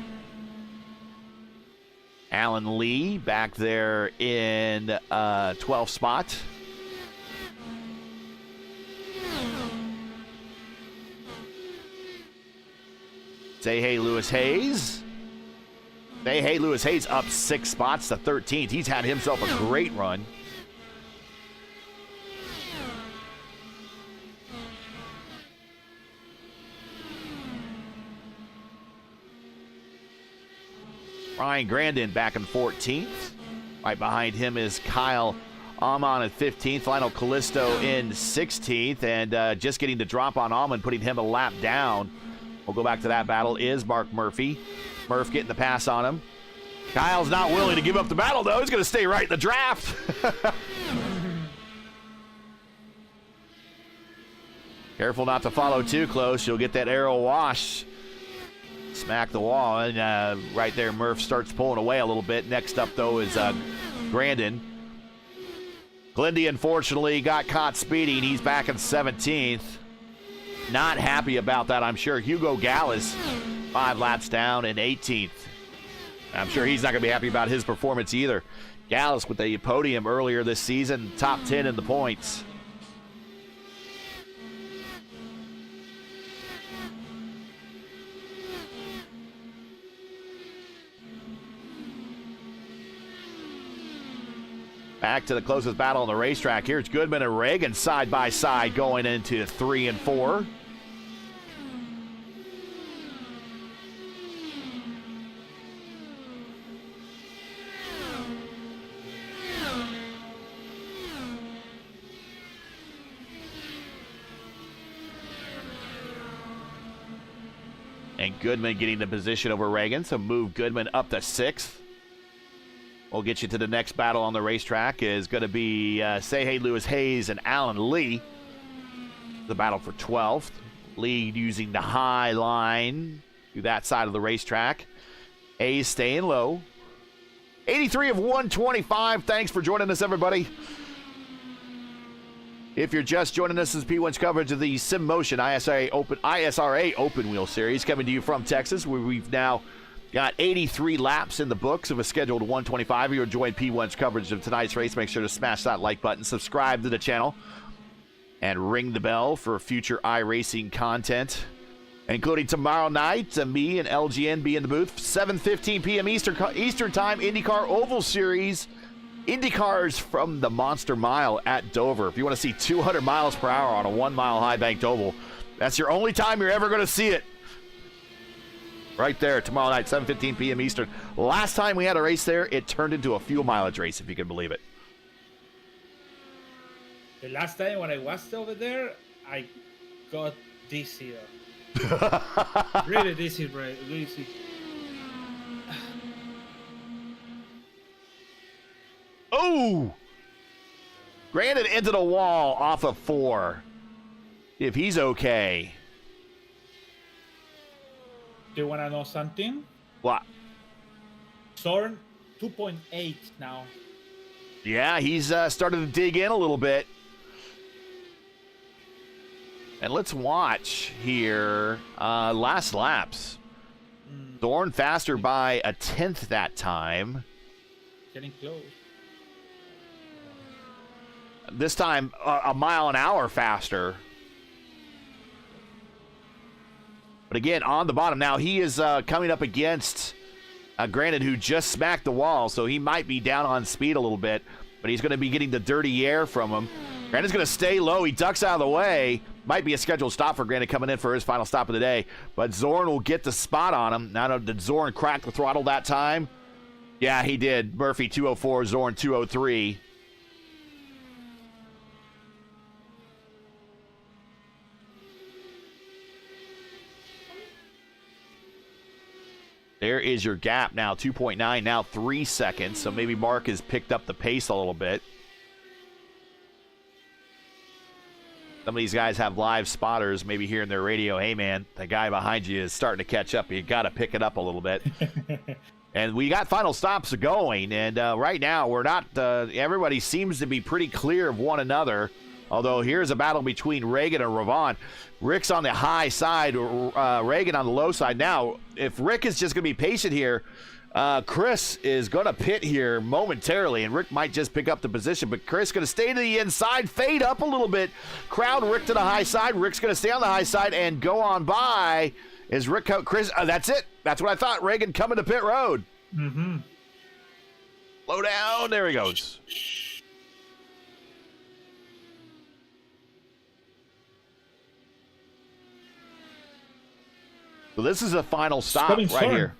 Speaker 1: Alan Lee back there in 12th spot. Say hey, Lewis Hayes. Say hey, Lewis Hayes up 6 spots to 13th. He's had himself a great run. Ryan Grandin back in 14th. Right behind him is Kyle Amon at 15th. Lionel Callisto in 16th. And just getting the drop on Amon, putting him a lap down. We'll go back to that battle is Mark Murphy. Murph getting the pass on him. Kyle's not willing to give up the battle, though. He's going to stay right in the draft. Careful not to follow too close. You'll get that arrow wash. Smack the wall, and right there, Murph starts pulling away a little bit. Next up, though, is Grandin. Glindy, unfortunately, got caught speeding. He's back in 17th. Not happy about that, I'm sure. Hugo Gallus, 5 laps down in 18th. I'm sure he's not going to be happy about his performance either. Gallus with the podium earlier this season, top 10 in the points. Back to the closest battle on the racetrack. Here's Goodman and Reagan side by side going into 3 and 4. And Goodman getting the position over Reagan, so move Goodman up to 6th. We'll get you to the next battle on the racetrack is going to be Say Hey Lewis Hayes and Alan Lee. The battle for 12th. Lee using the high line to that side of the racetrack. Hayes staying low. 83 of 125. Thanks for joining us, everybody. If you're just joining us, this is P1's coverage of the Sim Motion ISRA Open Wheel Series coming to you from Texas, where we've now got 83 laps in the books of a scheduled 125. If you're enjoying P1's coverage of tonight's race, make sure to smash that like button, subscribe to the channel, and ring the bell for future iRacing content, including tomorrow night, me and LGN be in the booth, 7:15 p.m. Eastern Time, IndyCar Oval Series. IndyCars from the Monster Mile at Dover. If you want to see 200 miles per hour on a 1-mile high-banked oval, that's your only time you're ever going to see it. Right there, tomorrow night, 7:15 p.m. Eastern. Last time we had a race there, it turned into a fuel mileage race, if you can believe it.
Speaker 2: The last time when I was over there, I got dizzy. Really dizzy, right? Really dizzy.
Speaker 1: Oh! Granted into the wall off of 4. If he's okay.
Speaker 2: Do you want to know something?
Speaker 1: What?
Speaker 2: Soren, 2.8 now.
Speaker 1: Yeah, he's started to dig in a little bit. And let's watch here. Last laps. Thorne faster by a 1/10 that time.
Speaker 2: Getting close.
Speaker 1: This time, a mile an hour faster. But again, on the bottom. Now, he is coming up against Granted, who just smacked the wall, so he might be down on speed a little bit, but he's going to be getting the dirty air from him. Granite's going to stay low. He ducks out of the way. Might be a scheduled stop for Granite coming in for his final stop of the day, but Zorn will get the spot on him. Now, did Zorn crack the throttle that time? Yeah, he did. Murphy 204, Zorn 203. There is your gap now, 2.9, now 3 seconds. So maybe Mark has picked up the pace a little bit. Some of these guys have live spotters, maybe hearing their radio, hey, man, the guy behind you is starting to catch up. You got to pick it up a little bit. And we got final stops going, and right now we're not everybody seems to be pretty clear of one another, although here's a battle between Reagan and Ravon. Rick's on the high side, Reagan on the low side. Now, if Rick is just going to be patient here, Chris is going to pit here momentarily, and Rick might just pick up the position, but Chris going to stay to the inside, fade up a little bit, crowd Rick to the high side. Rick's going to stay on the high side and go on by. Is Rick, Chris, that's it. That's what I thought. Reagan coming to pit road.
Speaker 2: Mm-hmm.
Speaker 1: Slow down. There he goes. So this is a final stop right here.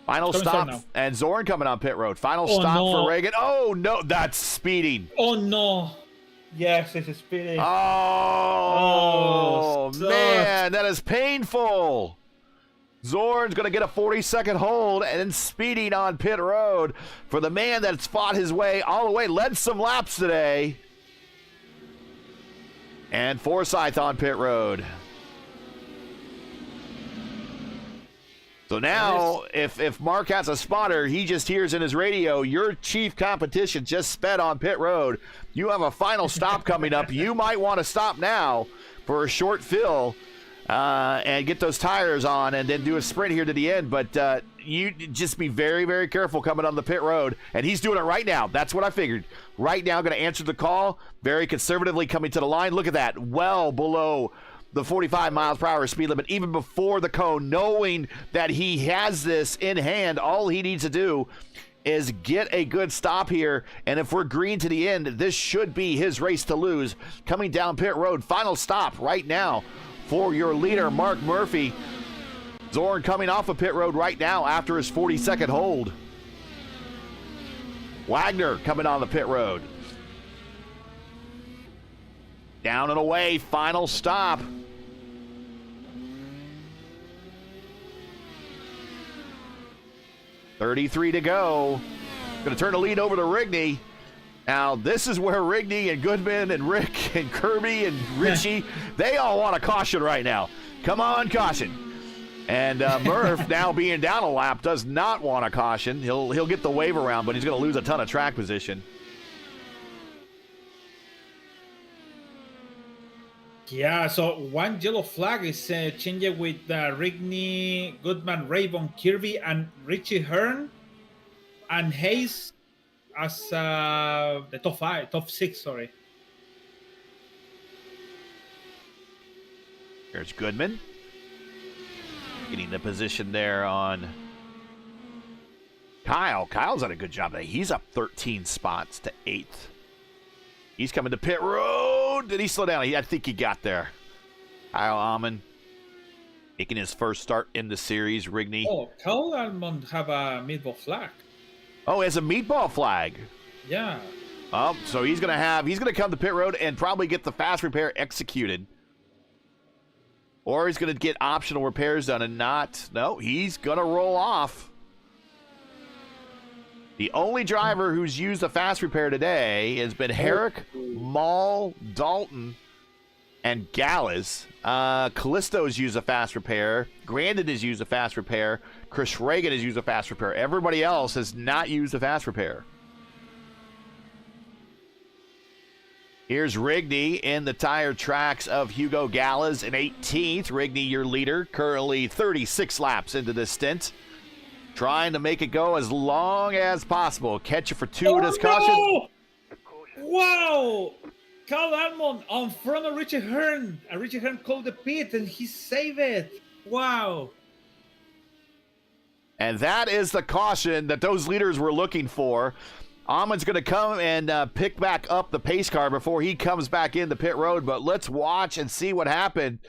Speaker 1: Final stop. And Zorn coming on pit road. Final stop for Reagan. Oh, no. That's speeding.
Speaker 2: Oh, no. Yes, it's speeding.
Speaker 1: Oh, man. That is painful. Zorn's going to get a 40-second hold and then speeding on pit road for the man that's fought his way all the way, led some laps today. And Forsyth on pit road. So now, if Mark has a spotter, he just hears in his radio, your chief competition just sped on pit road. You have a final stop coming up. You might want to stop now for a short fill. And get those tires on and then do a sprint here to the end. But you just be very, very careful coming on the pit road. And he's doing it right now. That's what I figured. Right now, going to answer the call. Very conservatively coming to the line. Look at that. Well below the 45 miles per hour speed limit, even before the cone, knowing that he has this in hand. All he needs to do is get a good stop here. And if we're green to the end, this should be his race to lose. Coming down pit road. Final stop right now for your leader, Mark Murphy. Zorn coming off of pit road right now after his 40-second hold. Wagner coming on the pit road. Down and away, final stop. .33 to go. Going to turn the lead over to Rigney. Now, this is where Rigney and Goodman and Rick and Kirby and Richie, they all want a caution right now. Come on, caution. And Murph, now being down a lap, does not want a caution. He'll get the wave around, but he's going to lose a ton of track position.
Speaker 2: Yeah, so one yellow flag is changing with Rigney, Goodman, Raybon, Kirby, and Richie Hearn, and Hayes as the top six, sorry.
Speaker 1: There's Goodman. Getting the position there on Kyle. Kyle's done a good job today. He's up 13 spots to 8th. He's coming to pit road. Did he slow down? I think he got there. Kyle Almond making his first start in the series. Rigney.
Speaker 2: Oh, Kyle Almond have a meatball flag.
Speaker 1: Oh, he has a meatball flag.
Speaker 2: Yeah.
Speaker 1: Oh, so he's gonna come to pit road and probably get the fast repair executed. Or he's gonna get optional repairs done and not. No, he's gonna roll off. The only driver who's used a fast repair today has been Herrick, Maul, Dalton, and Gallus. Callisto's used a fast repair. Grandin has used a fast repair. Chris Reagan has used a fast repair. Everybody else has not used a fast repair. Here's Rigney in the tire tracks of Hugo Gallas in 18th. Rigney, your leader, currently 36 laps into this stint. Trying to make it go as long as possible. Catch it for two with his caution.
Speaker 2: Wow! Kyle Almond on front of Richard Hearn. And Richard Hearn called the pit and he saved it. Wow.
Speaker 1: And that is the caution that those leaders were looking for. Amon's going to come and pick back up the pace car before he comes back into pit road. But let's watch and see what happened.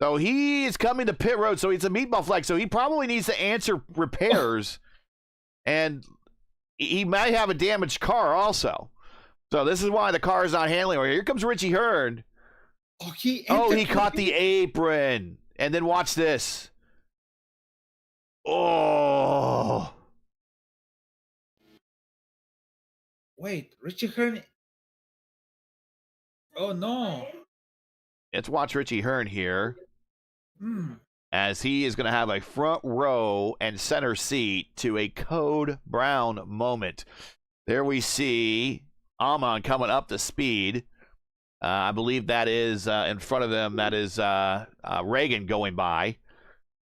Speaker 1: So he is coming to pit road. So it's a meatball flag. So he probably needs to answer repairs. And he might have a damaged car also. So this is why the car is not handling. Here comes Richie Hearn.
Speaker 2: Oh, he
Speaker 1: caught the apron. And then watch this. Oh.
Speaker 2: Wait, Richie Hearn. Oh no.
Speaker 1: Let's watch Richie Hearn here.
Speaker 2: Hmm.
Speaker 1: As he is going to have a front row and center seat to a Code Brown moment. There we see Amon coming up the speed. I believe that is in front of them. That is Reagan going by.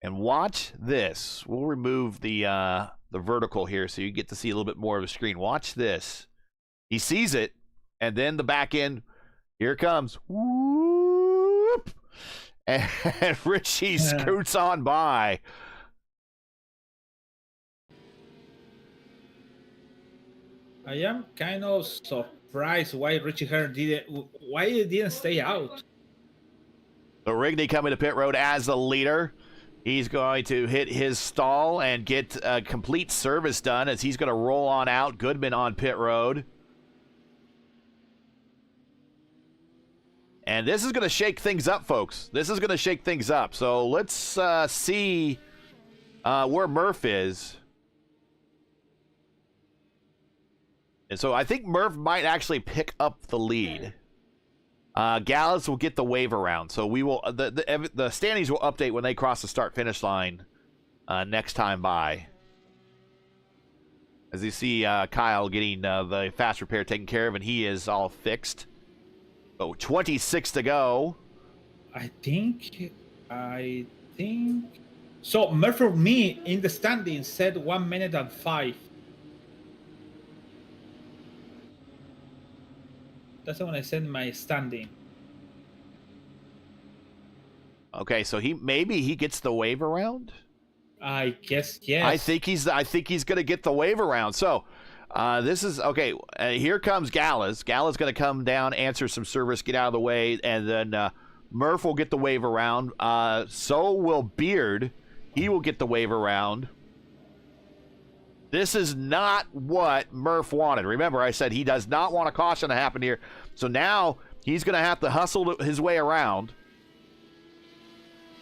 Speaker 1: And watch this. We'll remove the vertical here so you get to see a little bit more of the screen. Watch this. He sees it, and then the back end, here it comes. Whoop! And Richie scoots on by.
Speaker 2: I am kind of surprised why Richie Hearn why he didn't stay out.
Speaker 1: So Rigney coming to pit road as the leader. He's going to hit his stall and get a complete service done as he's going to roll on out. Goodman on pit road. And this is going to shake things up, folks. This is going to shake things up. So let's see where Murph is. And so I think Murph might actually pick up the lead. Gallus will get the wave around. So we will the standings will update when they cross the start-finish line next time by. As you see Kyle getting the fast repair taken care of, and he is all fixed. Oh, 26 to go.
Speaker 2: I think. So Murph for me in the standings said 1 minute and 5. That's when I send my standing.
Speaker 1: Okay, so maybe he gets the wave around.
Speaker 2: I guess yes.
Speaker 1: I think he's going to get the wave around. So this is okay. Here comes Gallus. Gallus going to come down, answer some service, get out of the way, and then Murph will get the wave around. So will Beard. He will get the wave around. This is not what Murph wanted. Remember, I said he does not want a caution to happen here. So now he's going to have to hustle his way around.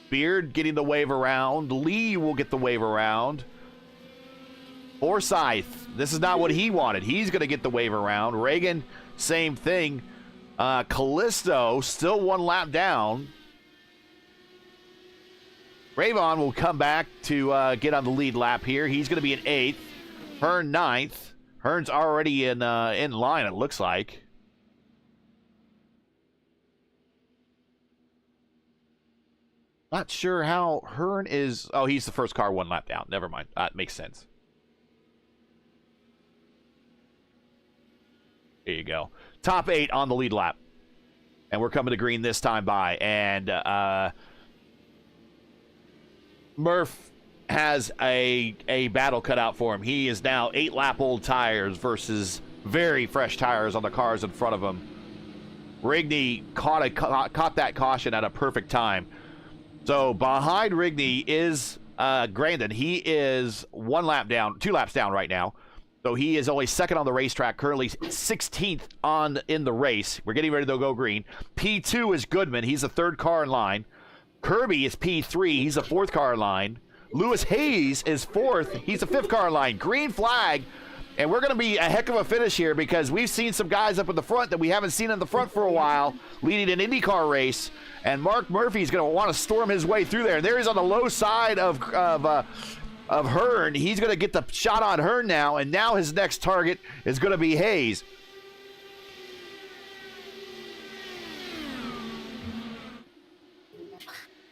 Speaker 1: Beard getting the wave around. Lee will get the wave around. Forsyth, this is not what he wanted. He's going to get the wave around. Reagan, same thing. Callisto, still 1 lap down. Ravon will come back to get on the lead lap here. He's going to be in 8th. Hearn 9th. Hearn's already in line, it looks like. Not sure how Hearn is. Oh, he's the first car 1 lap down. Never mind. That makes sense. There you go. Top 8 on the lead lap. And we're coming to green this time by. And Murph has a battle cut out for him. He is now 8-lap-old tires versus very fresh tires on the cars in front of him. Rigney caught that caution at a perfect time. So behind Rigney is Grandin. He is 1 lap down, 2 laps down right now. So he is only 2nd on the racetrack, currently 16th in the race. We're getting ready to go green. P2 is Goodman. He's the 3rd car in line. Kirby is P3. He's the 4th car in line. Lewis Hayes is 4th. He's the 5th car in line. Green flag. And we're going to be a heck of a finish here because we've seen some guys up in the front that we haven't seen in the front for a while leading an IndyCar race. And Mark Murphy's going to want to storm his way through there. There he's on the low side of Hearn. He's going to get the shot on Hearn now. And now his next target is going to be Hayes.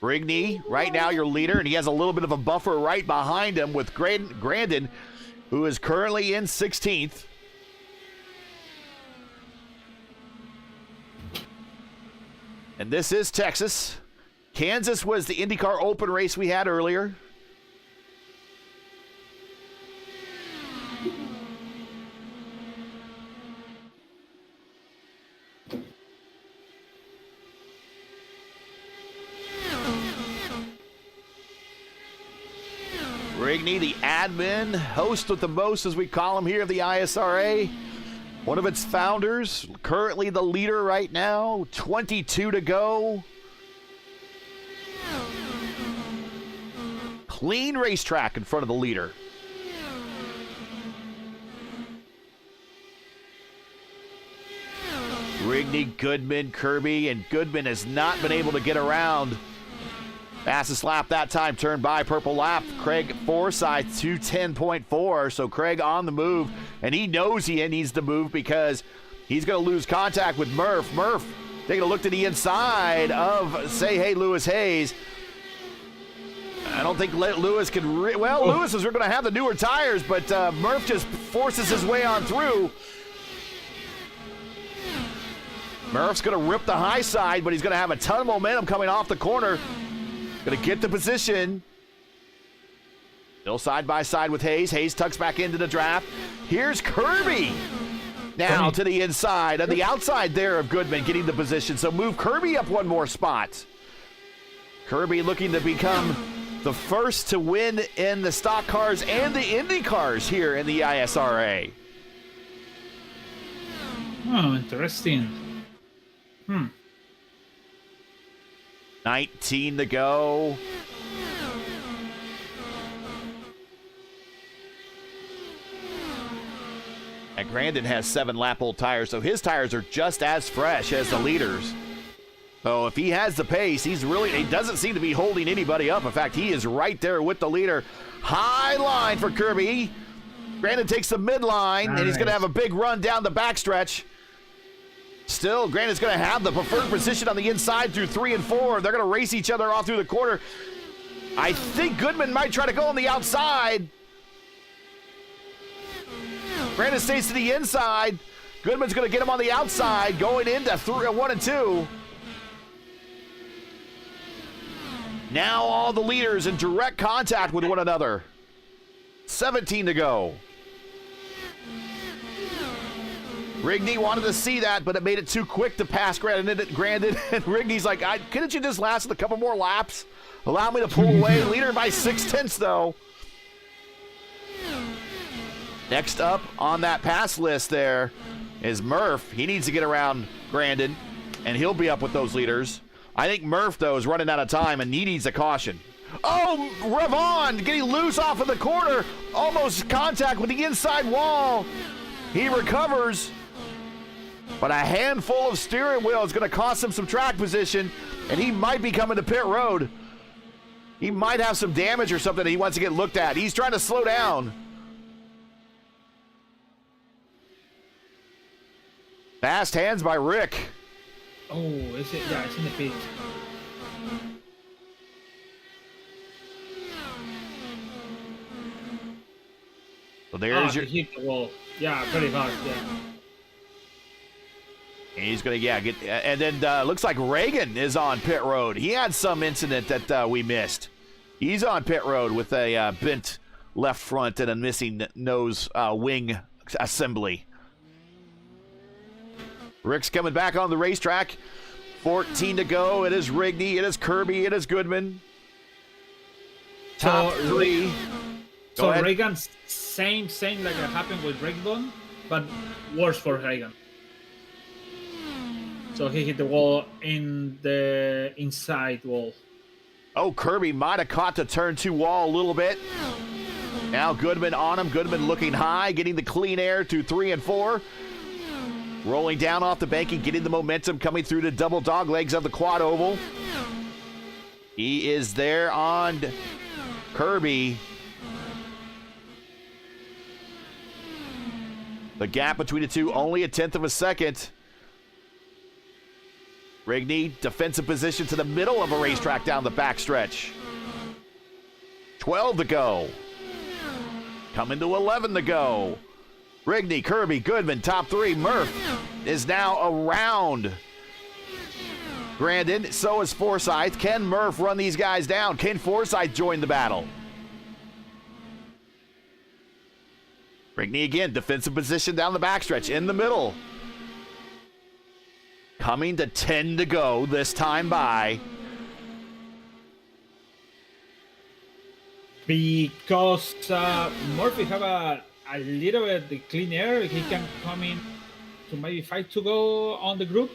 Speaker 1: Rigney, right now your leader, and he has a little bit of a buffer right behind him with Grandin, who is currently in 16th. And this is Texas. Kansas was the IndyCar Open race we had earlier. Rigney, the admin, host with the most, as we call him here, of the ISRA. One of its founders, currently the leader right now, 22 to go. Clean racetrack in front of the leader. Rigney, Goodman, Kirby, and Goodman has not been able to get around. Fastest lap that time turned by purple lap. Craig Forsyth 210.4. So Craig on the move, and he knows he needs to move because he's going to lose contact with Murph. Murph taking a look to the inside of Say Hey Lewis Hayes. I don't think Lewis can. Lewis is going to have the newer tires, but Murph just forces his way on through. Murph's going to rip the high side, but he's going to have a ton of momentum coming off the corner. Going to get the position. Still side by side with Hayes. Hayes tucks back into the draft. Here's Kirby. Now to the inside. On the outside there of Goodman getting the position. So move Kirby up one more spot. Kirby looking to become the first to win in the stock cars and the Indy cars here in the ISRA.
Speaker 2: Oh, interesting.
Speaker 1: 19 to go. And Grandin has 7 lap-old tires, so his tires are just as fresh as the leaders. So if he has the pace, he doesn't seem to be holding anybody up. In fact, he is right there with the leader. High line for Kirby. Grandin takes the midline, and he's going to have a big run down the backstretch. Still, Grandin's going to have the preferred position on the inside through 3 and 4. They're going to race each other off through the corner. I think Goodman might try to go on the outside. Grandin stays to the inside. Goodman's going to get him on the outside, going into 1 and 2. Now all the leaders in direct contact with one another. 17 to go. Rigney wanted to see that, but it made it too quick to pass Grandin. And Rigney's like, couldn't you just last a couple more laps? Allow me to pull away. Leader by 6/10, though. Next up on that pass list there is Murph. He needs to get around Grandin, and he'll be up with those leaders. I think Murph, though, is running out of time, and he needs a caution. Oh, Ravon getting loose off of the corner. Almost contact with the inside wall. He recovers. But a handful of steering wheel is going to cost him some track position, and he might be coming to pit road. He might have some damage or something that he wants to get looked at. He's trying to slow down. Fast hands by Rick.
Speaker 2: Oh, is it? Yeah, it's in the pit.
Speaker 1: So there's your.
Speaker 2: He hit the wall. Yeah, very hard. Yeah.
Speaker 1: And he's going to, get. And then looks like Reagan is on pit road. He had some incident that we missed. He's on pit road with a bent left front and a missing nose wing assembly. Rick's coming back on the racetrack. 14 to go. It is Rigney. It is Kirby. It is Goodman. Top 3.
Speaker 2: So Reagan, same like it happened with Reagan, but worse for Reagan. So he hit the wall in the inside wall.
Speaker 1: Oh, Kirby might have caught the turn 2 wall a little bit. Now Goodman on him. Goodman looking high, getting the clean air through 3 and 4. Rolling down off the bank and getting the momentum coming through the double dog legs of the quad oval. He is there on Kirby. The gap between the two, only 1/10 of a second. Rigney, defensive position to the middle of a racetrack down the backstretch. 12 to go. Coming to 11 to go. Rigney, Kirby, Goodman, top 3. Murph is now around Grandin, so is Forsyth. Can Murph run these guys down? Can Forsyth join the battle? Rigney again, defensive position down the backstretch, in the middle. Coming to 10 to go this time by.
Speaker 2: Because Murphy have a little bit of the clean air, he can come in to maybe 5 to go on the group.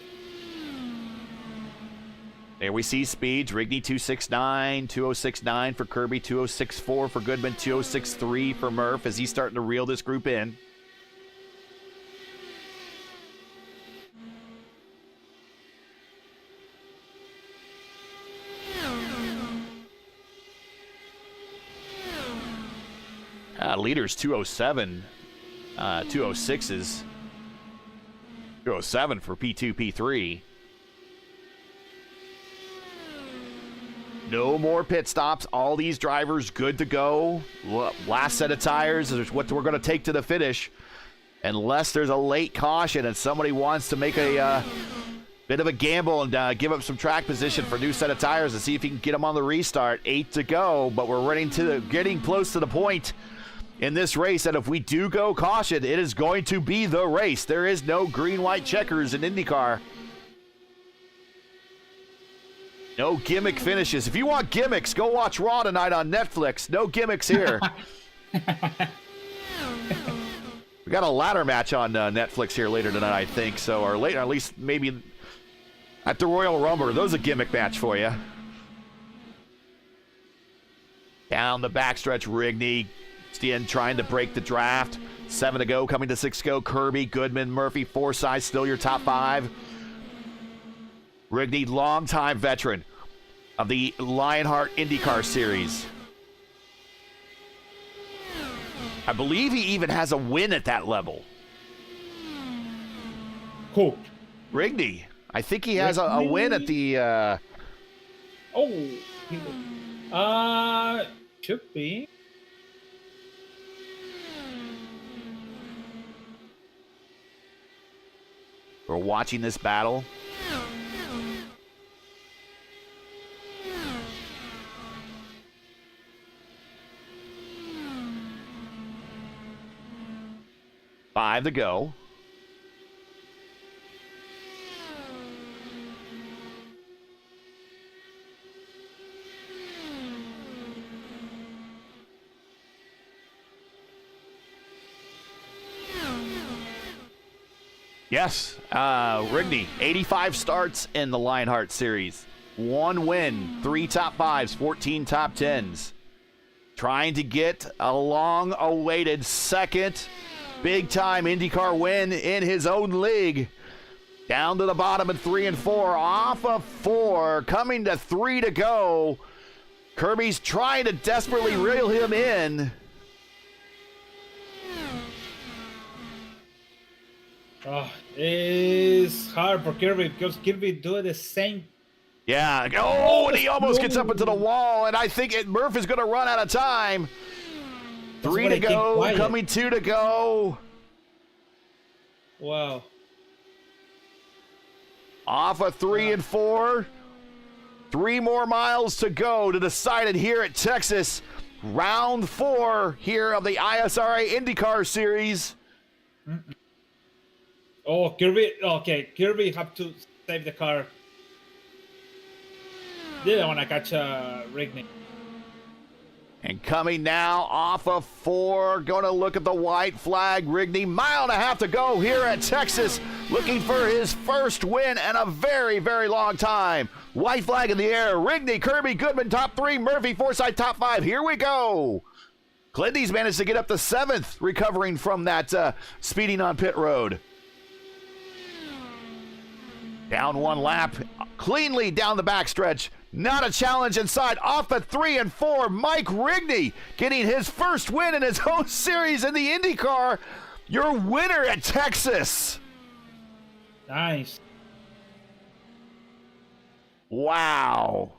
Speaker 1: There we see speeds. Rigney 269, 2069 for Kirby, 2064 for Goodman, 2063 for Murph as he's starting to reel this group in. Leaders 207, 206s, 207 for P2, P3. No more pit stops. All these drivers good to go. Last set of tires is what we're going to take to the finish. Unless there's a late caution and somebody wants to make a bit of a gamble and give up some track position for a new set of tires and see if he can get them on the restart. 8 to go, but we're getting close to the point in this race that if we do go caution, it is going to be the race. There is no green-white checkers in IndyCar. No gimmick finishes. If you want gimmicks, go watch Raw tonight on Netflix. No gimmicks here. We got a ladder match on Netflix here later tonight, I think. So, or later, at least maybe at the Royal Rumble. Those a gimmick match for you. Down the backstretch, Rigney. Stien trying to break the draft. 7 to go, coming to 6 to go. Kirby, Goodman, Murphy, Forsyth, still your top 5. Rigney, longtime veteran of the Lionheart IndyCar Series. I believe he even has a win at that level.
Speaker 2: Who?
Speaker 1: Rigney. I think he has a win at the...
Speaker 2: Should be.
Speaker 1: We're watching this battle. Five to go. Yes, Rigney, 85 starts in the Lionheart Series. 1 win, 3 top 5s, 14 top 10s. Trying to get a long-awaited second big-time IndyCar win in his own league. Down to the bottom at 3 and 4, off of 4, coming to 3 to go. Kirby's trying to desperately reel him in.
Speaker 2: It's hard for Kirby because Kirby do the same.
Speaker 1: Yeah. Oh, and he almost gets up into the wall, and I think Murph is going to run out of time. 3 to go, coming 2 to go.
Speaker 2: Wow.
Speaker 1: Off of 3 and 4. 3 more miles to go to decide it here at Texas. Round 4 here of the ISRA IndyCar Series.
Speaker 2: Oh, Kirby. Okay, Kirby have to save the car. Didn't want to catch Rigney.
Speaker 1: And coming now off of 4, going to look at the white flag. Rigney, 1.5 miles to go here at Texas, looking for his first win in a very, very long time. White flag in the air. Rigney, Kirby, Goodman, top 3. Murphy, Forsyth, top 5. Here we go. Clindy's managed to get up to 7th, recovering from that speeding on pit road. Down 1 lap, cleanly down the backstretch. Not a challenge inside. Off at 3 and 4, Mike Rigney getting his first win in his own series in the IndyCar. Your winner at Texas.
Speaker 2: Nice.
Speaker 1: Wow.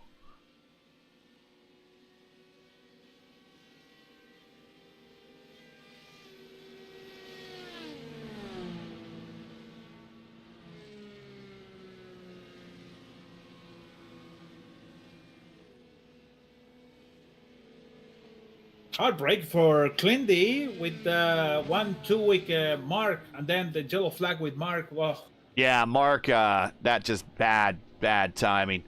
Speaker 2: Heartbreak for Clindy with the 1-2 week mark, and then the yellow flag with Mark. Wow.
Speaker 1: Yeah, Mark, that just bad timing.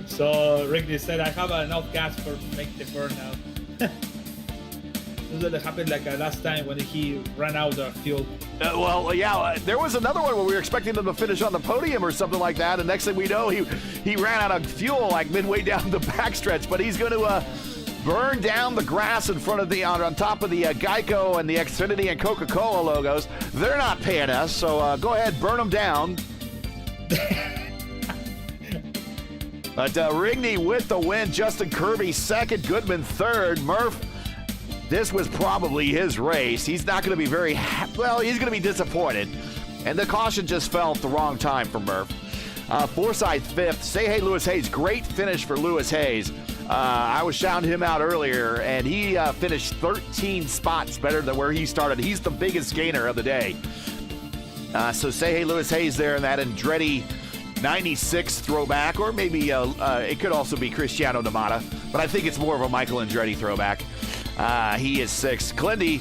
Speaker 2: So Ricky said, I have enough gas for make the burnout. This is what happened like last time when he ran out of fuel.
Speaker 1: There was another one where we were expecting him to finish on the podium or something like that, and next thing we know, he ran out of fuel like midway down the backstretch. But he's going to burn down the grass in front of the on top of the Geico and the Xfinity and Coca-Cola logos. They're not paying us, so go ahead, burn them down. But Rigney with the win, Justin Kirby second, Goodman third, Murph. This was probably his race. He's not going to be he's going to be disappointed. And the caution just fell at the wrong time for Murph. Forsyth fifth. Say hey, Lewis Hayes. Great finish for Lewis Hayes. I was shouting him out earlier, and he finished 13 spots better than where he started. He's the biggest gainer of the day. So say hey, Lewis Hayes there in that Andretti 96 throwback, or maybe it could also be Cristiano Damata, but I think it's more of a Michael Andretti throwback. He is sixth. Clindy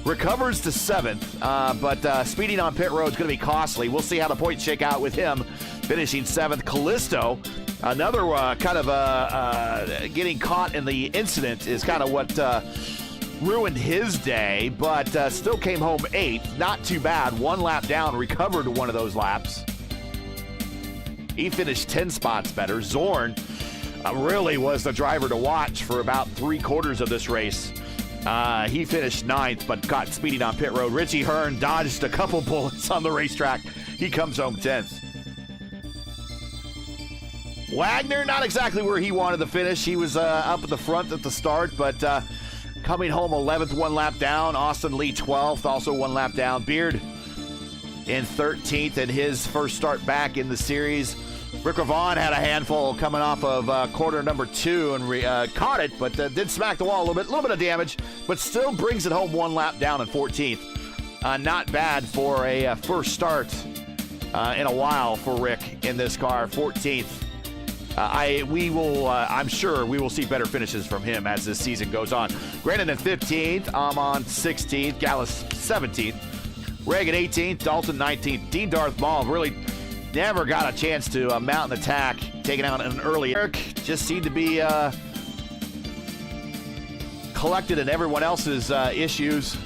Speaker 1: recovers to seventh, but speeding on pit road is going to be costly. We'll see how the points shake out with him finishing seventh. Callisto, another kind of getting caught in the incident is kind of what ruined his day, but still came home eighth. Not too bad. One lap down, recovered one of those laps. He finished 10 spots better. Zorn really was the driver to watch for about 3/4 of this race. He finished ninth, but got speeding on pit road. Richie Hearn dodged a couple bullets on the racetrack. He comes home 10th. Wagner, not exactly where he wanted to finish. He was up at the front at the start, but coming home 11th, one lap down. Austin Lee 12th, also one lap down. Beard in 13th in his first start back in the series. Rick Vaughn had a handful coming off of quarter number 2 and caught it, but did smack the wall a little bit of damage, but still brings it home one lap down in 14th. Not bad for a first start in a while for Rick in this car, 14th. I'm sure we will see better finishes from him as this season goes on. Brandon in 15th, Amon 16th, Gallus 17th, Reagan 18th, Dalton 19th. Dean Darth Maul really never got a chance to mount an attack, taking out an early. Eric just seemed to be collected in everyone else's issues.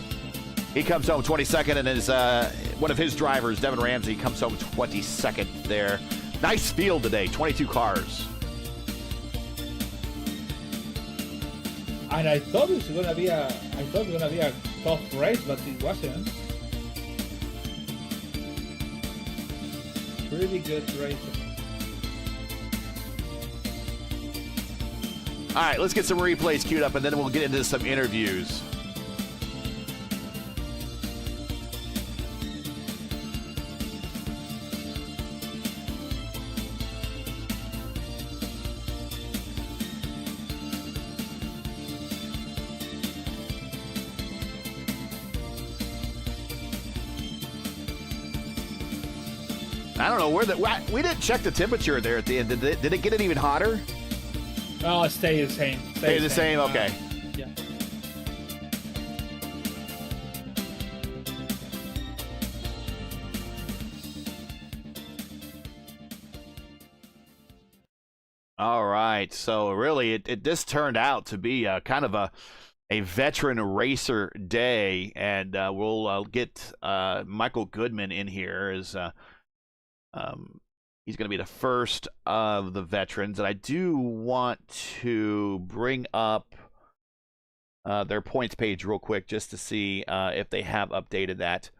Speaker 1: He comes home 22nd, and is one of his drivers, Devin Ramsey, comes home 22nd there. Nice field today, 22 cars.
Speaker 2: And I thought it was gonna be a tough race, but it wasn't. Really good race.
Speaker 1: All right, let's get some replays queued up, and then we'll get into some interviews. I don't know where we didn't check the temperature there at the end. Did it get it even hotter?
Speaker 2: Oh, it stayed the same.
Speaker 1: Stay the same. Okay.
Speaker 2: Yeah.
Speaker 1: All right. So really, it just turned out to be kind of a veteran racer day, and we'll get Michael Goodman in here as. He's going to be the first of the veterans, and I do want to bring up their points page real quick just to see if they have updated that,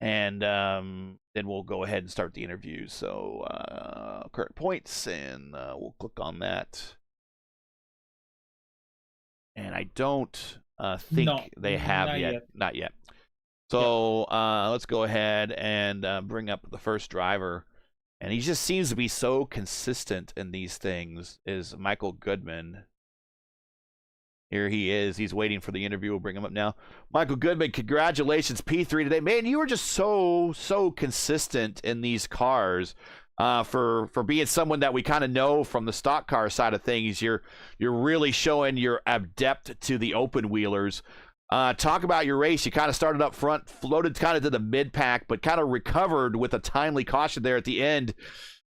Speaker 1: and then we'll go ahead and start the interview. So current points, and we'll click on that. And I don't think they have yet. Not yet. So let's go ahead and bring up the first driver. And he just seems to be so consistent in these things, is Michael Goodman. Here he is. He's waiting for the interview. We'll bring him up now. Michael Goodman, congratulations, P3 today. Man, you were just so consistent in these cars. for being someone that we kind of know from the stock car side of things. You're really showing you're adept to the open wheelers. Talk about your race. You kind of started up front, floated kind of to the mid pack, but kind of recovered with a timely caution there at the end.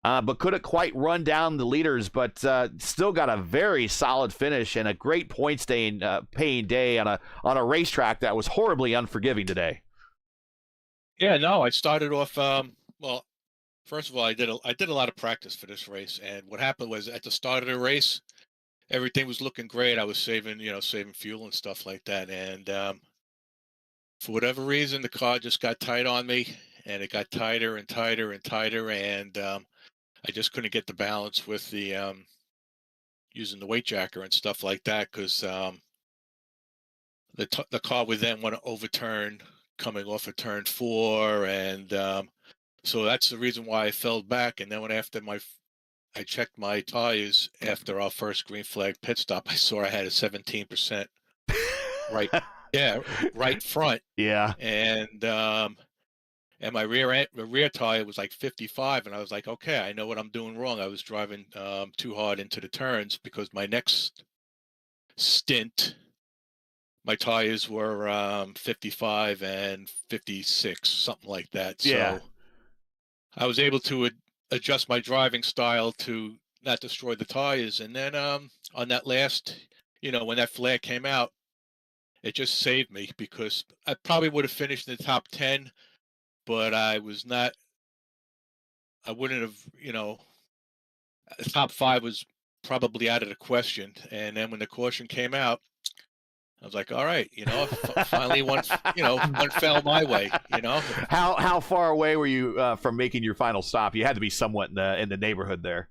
Speaker 1: But couldn't quite run down the leaders, but still got a very solid finish and a great points paying day on a racetrack that was horribly unforgiving today.
Speaker 4: Yeah, no, I started off. Well, first of all, I did a lot of practice for this race, and what happened was at the start of the race, everything was looking great. I was saving fuel and stuff like that, and for whatever reason, the car just got tight on me, and it got tighter and tighter and tighter, and I just couldn't get the balance with the using the weight jacker and stuff like that, because the car would then want to overturn coming off of turn 4, and so that's the reason why I fell back. And then I checked my tires after our first green flag pit stop, I saw I had a 17% right front.
Speaker 1: Yeah.
Speaker 4: And my rear tire was like 55, and I was like, okay, I know what I'm doing wrong. I was driving too hard into the turns, because my next stint, my tires were 55 and 56, something like that.
Speaker 1: Yeah.
Speaker 4: So I was able to adjust my driving style to not destroy the tires. And then on that last, when that flag came out, it just saved me, because I probably would have finished in the top 10, but I wouldn't have, top 5 was probably out of the question. And then when the caution came out, I was like, all right, finally one fell my way,
Speaker 1: How far away were you from making your final stop? You had to be somewhat in the neighborhood there.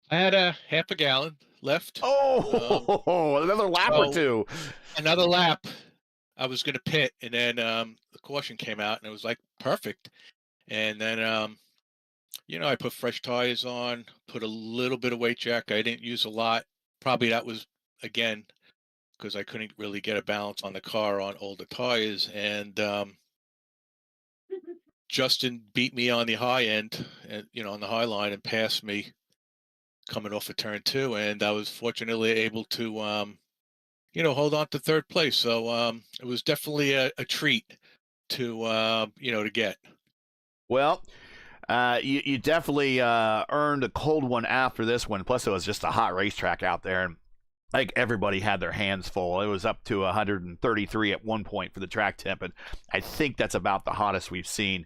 Speaker 4: I had a half a gallon left.
Speaker 1: Oh, another lap or two.
Speaker 4: Another lap. I was going to pit, and then the caution came out, and it was like perfect. And then, I put fresh tires on, put a little bit of weight jack. I didn't use a lot. Probably that was, again, because I couldn't really get a balance on the car on older tires. And Justin beat me on the high end, and on the high line, and passed me coming off of turn 2. And I was fortunately able to, hold on to third place. So it was definitely a treat to, to get.
Speaker 1: Well, you definitely earned a cold one after this one. Plus, it was just a hot racetrack out there, and I think everybody had their hands full. It was up to 133 at one point for the track temp, and I think that's about the hottest we've seen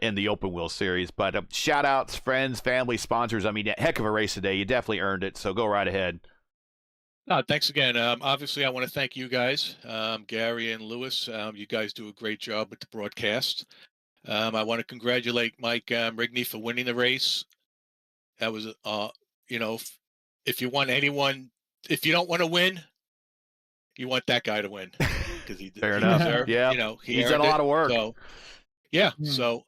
Speaker 1: in the open wheel series. But shout outs, friends, family, sponsors. I mean, a heck of a race today. You definitely earned it, so go right ahead.
Speaker 4: No, thanks again. Obviously, I want to thank you guys, Gary and Lewis. You guys do a great job with the broadcast. I want to congratulate Mike Rigney for winning the race. That was, if you want anyone, if you don't want to win, you want that guy to win, because he
Speaker 1: Fair enough. Yeah, he's done a lot of work.
Speaker 4: So, yeah, so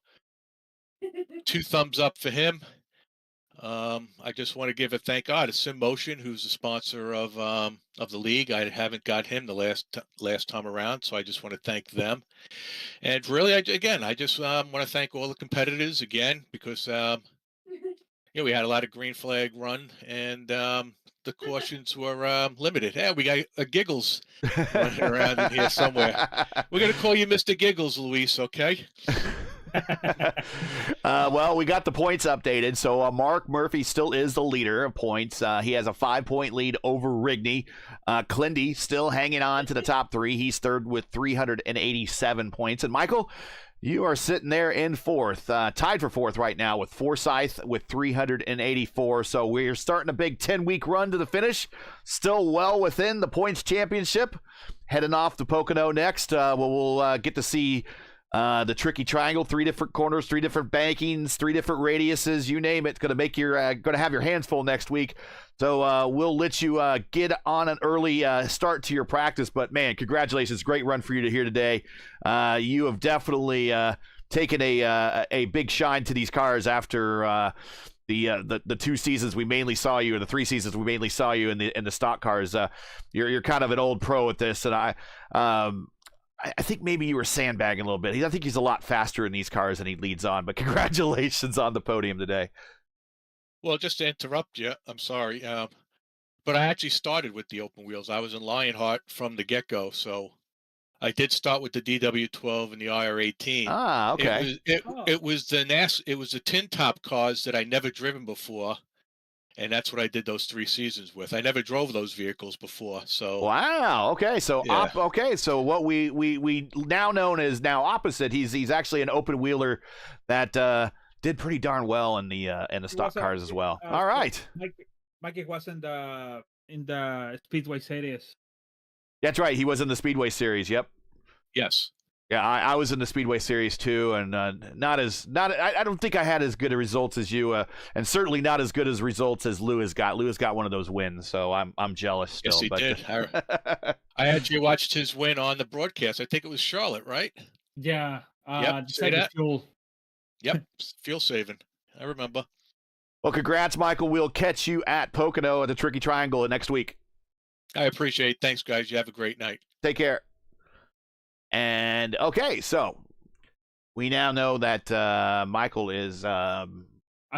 Speaker 4: 2 thumbs up for him. I just want to give a thank God to Sim Motion, who's the sponsor of the league. I haven't got him the last time around, so I just want to thank them. And really, I just want to thank all the competitors again, because we had a lot of green flag run, and the cautions were limited. Yeah, we got a Giggles running around in here somewhere. We're gonna call you Mr. Giggles, Luis. Okay.
Speaker 1: Well, we got the points updated. So Mark Murphy still is the leader of points. He has a 5-point lead over Rigney. Clindy still hanging on to the top 3. He's third with 387 points. And Michael, you are sitting there in 4th, tied for 4th right now with Forsyth with 384. So we're starting a big 10-week run to the finish. Still well within the points championship. Heading off to Pocono next. We'll get to see the tricky triangle, 3 different corners, 3 different bankings, 3 different radiuses, you name it. It's going to have your hands full next week. So we'll let you get on an early start to your practice. But man, congratulations. Great run for you to here today. You have definitely taken a big shine to these cars after the 2 seasons we mainly saw you, or the 3 seasons we mainly saw you in the stock cars. You're kind of an old pro at this, and I think maybe you were sandbagging a little bit. I think he's a lot faster in these cars and he leads on, but congratulations on the podium today.
Speaker 4: Well, just to interrupt you, I'm sorry, but I actually started with the open wheels. I was in Lionheart from the get-go, so I did start with the DW12 and the IR18.
Speaker 1: Ah, okay.
Speaker 4: It was the tin top cars that I never driven before, and that's what I did those 3 seasons with. I never drove those vehicles before, so
Speaker 1: Wow. Okay. So
Speaker 4: yeah.
Speaker 1: So what we now known as now opposite. He's actually an open wheeler that did pretty darn well in the stock cars as well. All right.
Speaker 2: Mikey was in the Speedway Series.
Speaker 1: That's right. He was in the Speedway Series. Yep.
Speaker 4: Yes.
Speaker 1: Yeah, I was in the Speedway Series too, and I don't think I had as good a results as you, and certainly not as good as results as Lewis got. Lewis got one of those wins, so I'm jealous still.
Speaker 4: Yes, he did. I actually watched his win on the broadcast. I think it was Charlotte, right?
Speaker 2: Yeah.
Speaker 4: Yep.
Speaker 2: Say that. Fuel.
Speaker 4: Yep. Fuel saving. I remember.
Speaker 1: Well, congrats, Michael. We'll catch you at Pocono at the Tricky Triangle next week.
Speaker 4: I appreciate it. Thanks, guys. You have a great night.
Speaker 1: Take care. And okay, so we now know that Michael is.
Speaker 2: I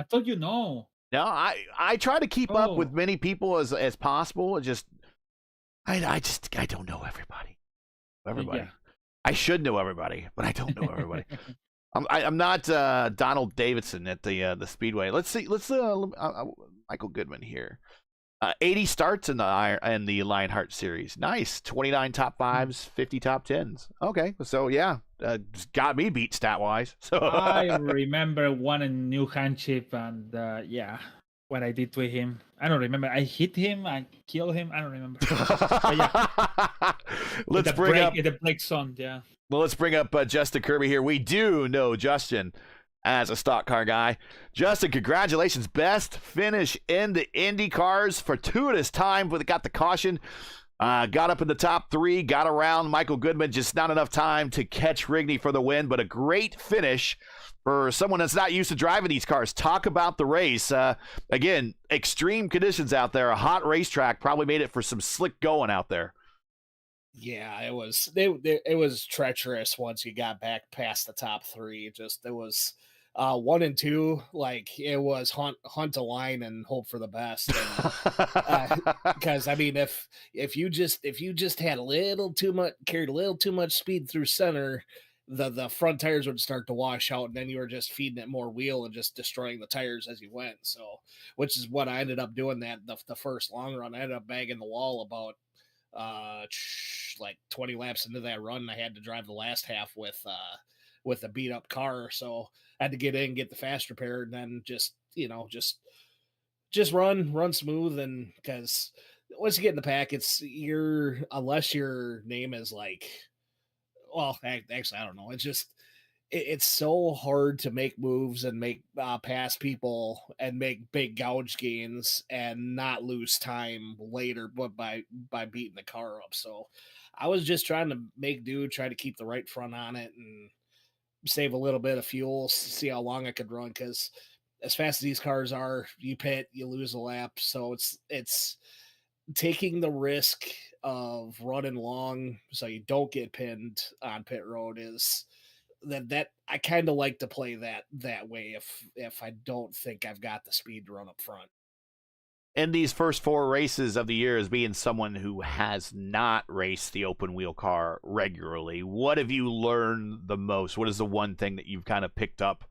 Speaker 2: thought you know.
Speaker 1: No, I try to keep up with many people as possible. I don't know everybody.
Speaker 2: Yeah.
Speaker 1: I should know everybody, but I don't know everybody. I'm not Donald Davidson at the Speedway. Let's see. Michael Goodman here. 80 starts in the Lionheart series. Nice. 29 top 5s, 50 top 10s. Okay, so yeah, just got me beat stat wise. So
Speaker 2: I remember one in New Hampshire, and yeah, what I did to him. I don't remember. I hit him. I killed him. I don't remember. Yeah.
Speaker 1: Let's bring up
Speaker 2: the brakes on. Yeah.
Speaker 1: Well, let's bring up Justin Kirby here. We do know Justin as a stock car guy. Justin, congratulations. Best finish in the Indy cars. Fortuitous time, but got the caution. Got up in the top 3, got around Michael Goodman. Just not enough time to catch Rigney for the win, but a great finish for someone that's not used to driving these cars. Talk about the race. Again, extreme conditions out there. A hot racetrack probably made it for some slick going out there.
Speaker 5: Yeah, it was. It was treacherous once you got back past the top 3. Just it was 1 and 2, like it was hunt a line and hope for the best. Because I mean, if you just had a little too much, carried a little too much speed through center, the front tires would start to wash out, and then you were just feeding it more wheel and just destroying the tires as you went. So, which is what I ended up doing the first long run. I ended up bagging the wall about like 20 laps into that run. I had to drive the last half with a beat up car, so I had to get in, get the fast repair, and then just run smooth. And because once you get in the pack, unless your name is like, well, actually I don't know, it's so hard to make moves and make pass people and make big gouge gains and not lose time later, but by beating the car up. So I was just trying to make do, try to keep the right front on it and save a little bit of fuel, see how long I could run. Because as fast as these cars are, you pit, you lose a lap. So it's taking the risk of running long so you don't get pinned on pit road is that I kind of like to play that way if I don't think I've got the speed to run up front.
Speaker 1: In these first 4 races of the year, as being someone who has not raced the open wheel car regularly, what have you learned the most? What is the one thing that you've kind of picked up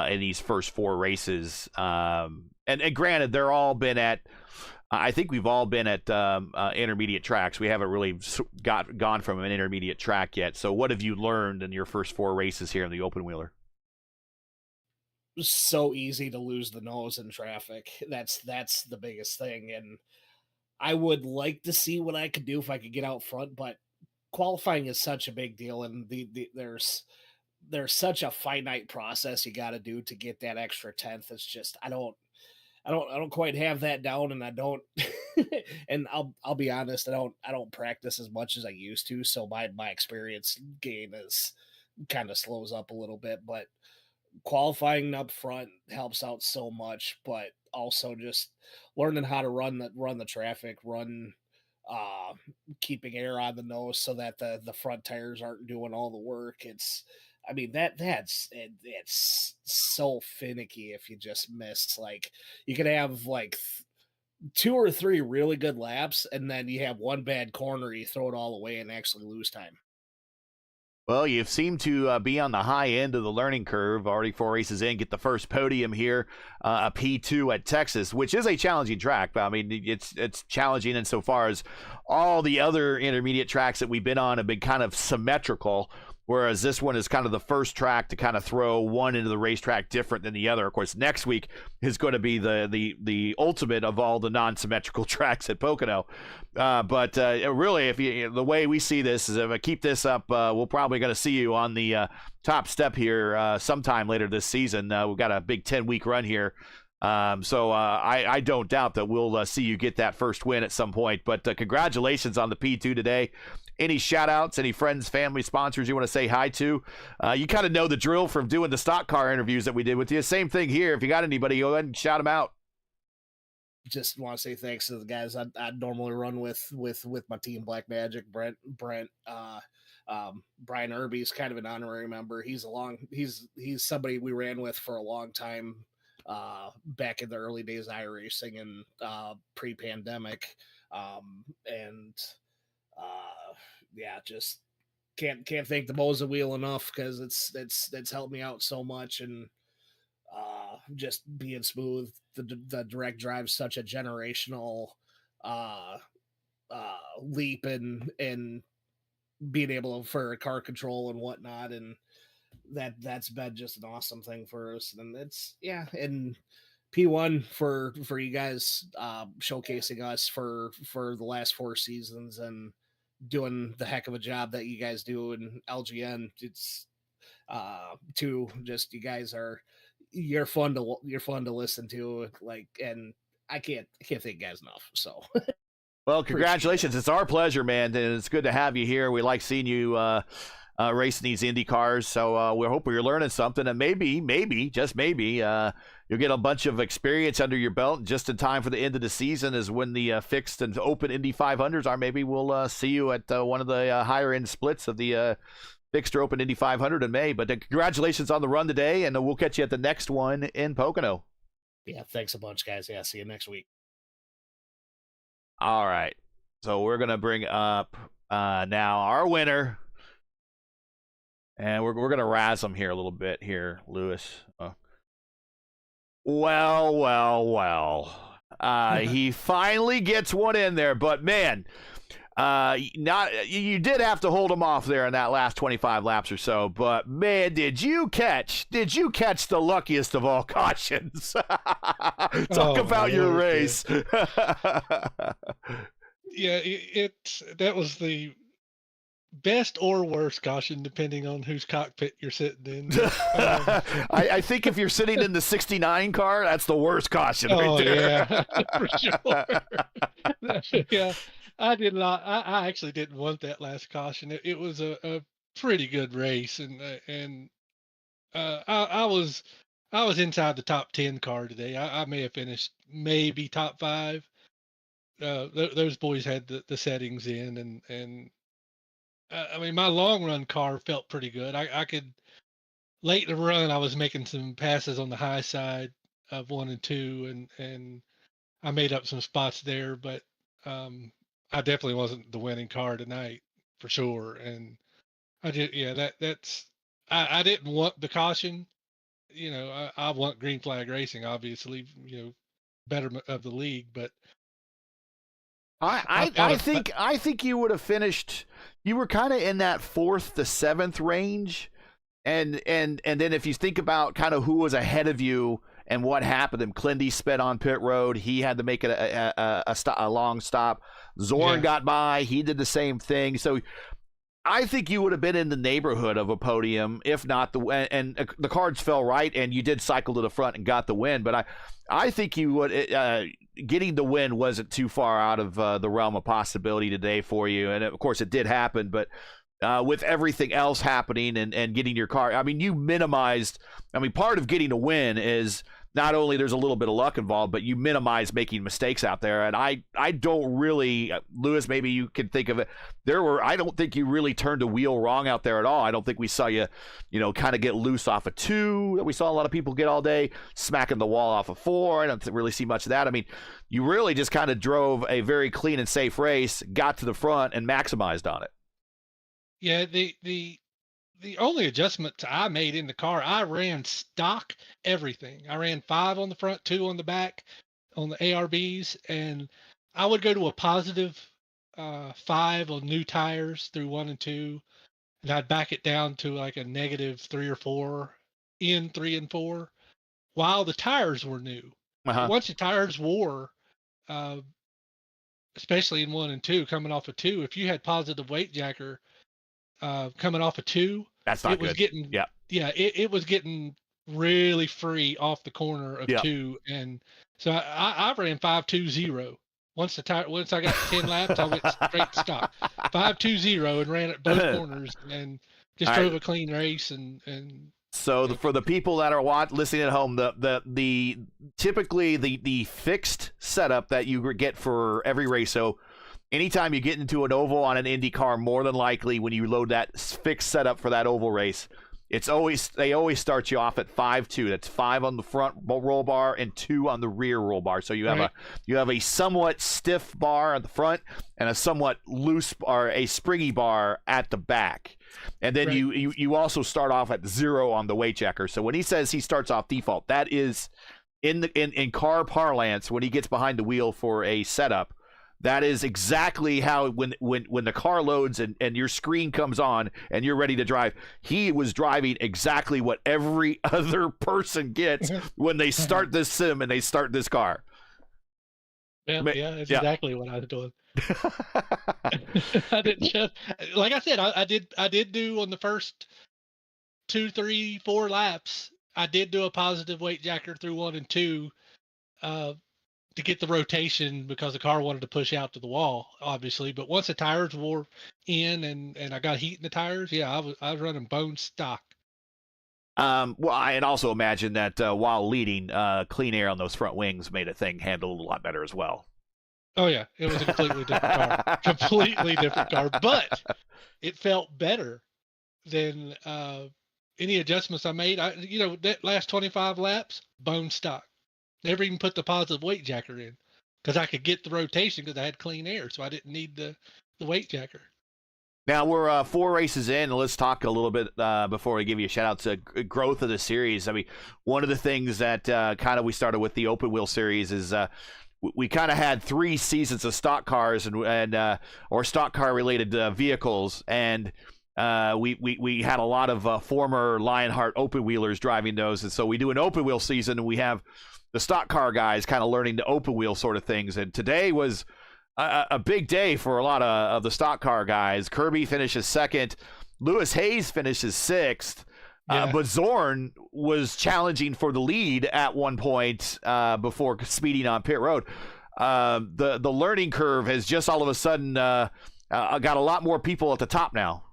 Speaker 1: in these first 4 races? And granted, they're all been at, I think we've all been at intermediate tracks. We haven't really gone from an intermediate track yet. So what have you learned in your first 4 races here in the open wheeler?
Speaker 5: So easy to lose the nose in traffic. That's the biggest thing. And I would like to see what I could do if I could get out front, but qualifying is such a big deal. And there's such a finite process you got to do to get that extra 10th. It's just, I don't quite have that down, and I don't, and I'll be honest, I don't practice as much as I used to. So my experience gain is kind of slows up a little bit, but qualifying up front helps out so much, but also just learning how to run the traffic, run uh, keeping air on the nose so that the front tires aren't doing all the work. I mean, it's so finicky if you just miss. Like, you could have like 2 or 3 really good laps, and then you have one bad corner, you throw it all away and actually lose time.
Speaker 1: Well, you seem to be on the high end of the learning curve. Already 4 races in, get the first podium here, a P2 at Texas, which is a challenging track. I mean, it's challenging insofar as all the other intermediate tracks that we've been on have been kind of symmetrical, whereas this one is kind of the first track to kind of throw one into the racetrack different than the other. Of course, next week is going to be the ultimate of all the non-symmetrical tracks at Pocono. But really, the way we see this is, if I keep this up, we're probably going to see you on the top step here sometime later this season. We've got a big 10-week run here. So I don't doubt that we'll see you get that first win at some point. But congratulations on the P2 today. Any shout-outs, any friends, family, sponsors you want to say hi to? You kind of know the drill from doing the stock car interviews that we did with you. Same thing here. If you got anybody, go ahead and shout them out.
Speaker 5: Just want to say thanks to the guys I normally run with my team, Black Magic, Brent, Brian Irby's kind of an honorary member. He's somebody we ran with for a long time, back in the early days of iRacing and pre-pandemic, yeah, just can't thank the Moza wheel enough, because it's helped me out so much. And just being smooth, the direct drive, such a generational leap in being able for car control and whatnot, and that's been just an awesome thing for us. And and P1 for you guys, showcasing us for the last 4 seasons and doing the heck of a job that you guys do in LGN. It's just, you guys you're fun to listen to, like, and I can't thank you guys enough. So
Speaker 1: well, congratulations. It's our pleasure, man, and it's good to have you here. We like seeing you racing these Indy cars. So we hope you're learning something, and maybe, just maybe, you'll get a bunch of experience under your belt just in time for the end of the season, is when the fixed and open Indy 500s are. Maybe we'll see you at one of the higher end splits of the fixed or open Indy 500 in May. But congratulations on the run today, and we'll catch you at the next one in Pocono.
Speaker 5: Yeah, thanks a bunch, guys. Yeah, see you next week.
Speaker 1: All right, so we're gonna bring up now our winner. And we're going to razz him here a little bit here, Lewis. Well. He finally gets one in there, but man, you did have to hold him off there in that last 25 laps or so. But man, did you catch the luckiest of all cautions? Talk about your race.
Speaker 6: Yeah, that was the best or worst caution, depending on whose cockpit you're sitting in.
Speaker 1: I think if you're sitting in the 69 car, that's the worst caution right there.
Speaker 6: Yeah, for sure. Yeah, I did not. I actually didn't want that last caution. It was a pretty good race, and I was inside the top 10 car today. I may have finished maybe top 5. Those boys had the settings in, and I mean, my long run car felt pretty good. I could, late in the run, I was making some passes on the high side of 1 and 2, and I made up some spots there, but I definitely wasn't the winning car tonight for sure. And I did, yeah, I didn't want the caution. You know, I want green flag racing, obviously, betterment of the league, but
Speaker 1: I think you would have finished. You were kind of in that 4th to 7th range, and then if you think about kind of who was ahead of you and what happened, and Clindy sped on pit road. He had to make it a long stop. Zorn got by. He did the same thing. So I think you would have been in the neighborhood of a podium, if not and the cards fell right, and you did cycle to the front and got the win. But I think you would. Getting the win wasn't too far out of the realm of possibility today for you. And of course it did happen, but with everything else happening and getting your car, I mean, you minimized. I mean, part of getting a win is not only there's a little bit of luck involved, but you minimize making mistakes out there. And I don't really, Lewis, maybe you can think of it. I don't think you really turned a wheel wrong out there at all. I don't think we saw you, kind of get loose off of 2 that we saw a lot of people get all day, smacking the wall off of 4. I don't really see much of that. I mean, you really just kind of drove a very clean and safe race, got to the front, and maximized on it.
Speaker 6: Yeah, the only adjustment I made in the car, I ran stock everything. I ran 5 on the front, 2 on the back, on the ARBs, and I would go to a positive 5 on new tires through 1 and 2, and I'd back it down to like a negative 3 or 4 in 3 and 4, while the tires were new. Once the tires wore, especially in 1 and 2, coming off of 2, if you had positive weight jacker coming off of 2,
Speaker 1: that's not
Speaker 6: it was
Speaker 1: good.
Speaker 6: Getting, it was getting really free off the corner of 2, and so I ran 5.20. Once I got 10 laps, I went straight to stock 5.20 and ran at both corners and just drove a clean race. And
Speaker 1: so for the people that are listening at home, the typically the fixed setup that you get for every race. So anytime you get into an oval on an Indy car, more than likely when you load that fixed setup for that oval race, they always start you off at 5.2. That's 5 on the front roll bar and 2 on the rear roll bar. So you have a somewhat stiff bar at the front and a somewhat loose or a springy bar at the back. And then you also start off at 0 on the weight checker. So when he says he starts off default, that is in car parlance when he gets behind the wheel for a setup. That is exactly how when the car loads and your screen comes on and you're ready to drive, he was driving exactly what every other person gets when they start this sim and they start this car.
Speaker 6: Yeah, that's exactly what I was doing. I didn't just, like I said, I did do on the first 2, 3, 4 laps. I did do a positive weight jacker through 1 and 2. To get the rotation because the car wanted to push out to the wall, obviously. But once the tires wore in and I got heat in the tires, I was running bone stock.
Speaker 1: Well, I'd also imagine that while leading, clean air on those front wings made a thing handle a lot better as well.
Speaker 6: Oh yeah, it was a completely different car, completely different car, but it felt better than any adjustments I made. That last 25 laps, bone stock. Never even put the positive weight jacker in because I could get the rotation because I had clean air, so I didn't need the weight jacker.
Speaker 1: Now we're 4 races in, and let's talk a little bit before we give you a shout out to growth of the series. I mean, one of the things that kind of we started with the open wheel series is we kind of had 3 seasons of stock cars and or stock car related vehicles, and we had a lot of former Lionheart open wheelers driving those, and so we do an open wheel season, and we have the stock car guys kind of learning the open wheel sort of things. And today was a big day for a lot of the stock car guys. Kirby finishes 2nd. Lewis Hayes finishes 6th. But Zorn was challenging for the lead at one point before speeding on pit road. The learning curve has just all of a sudden got a lot more people at the top now.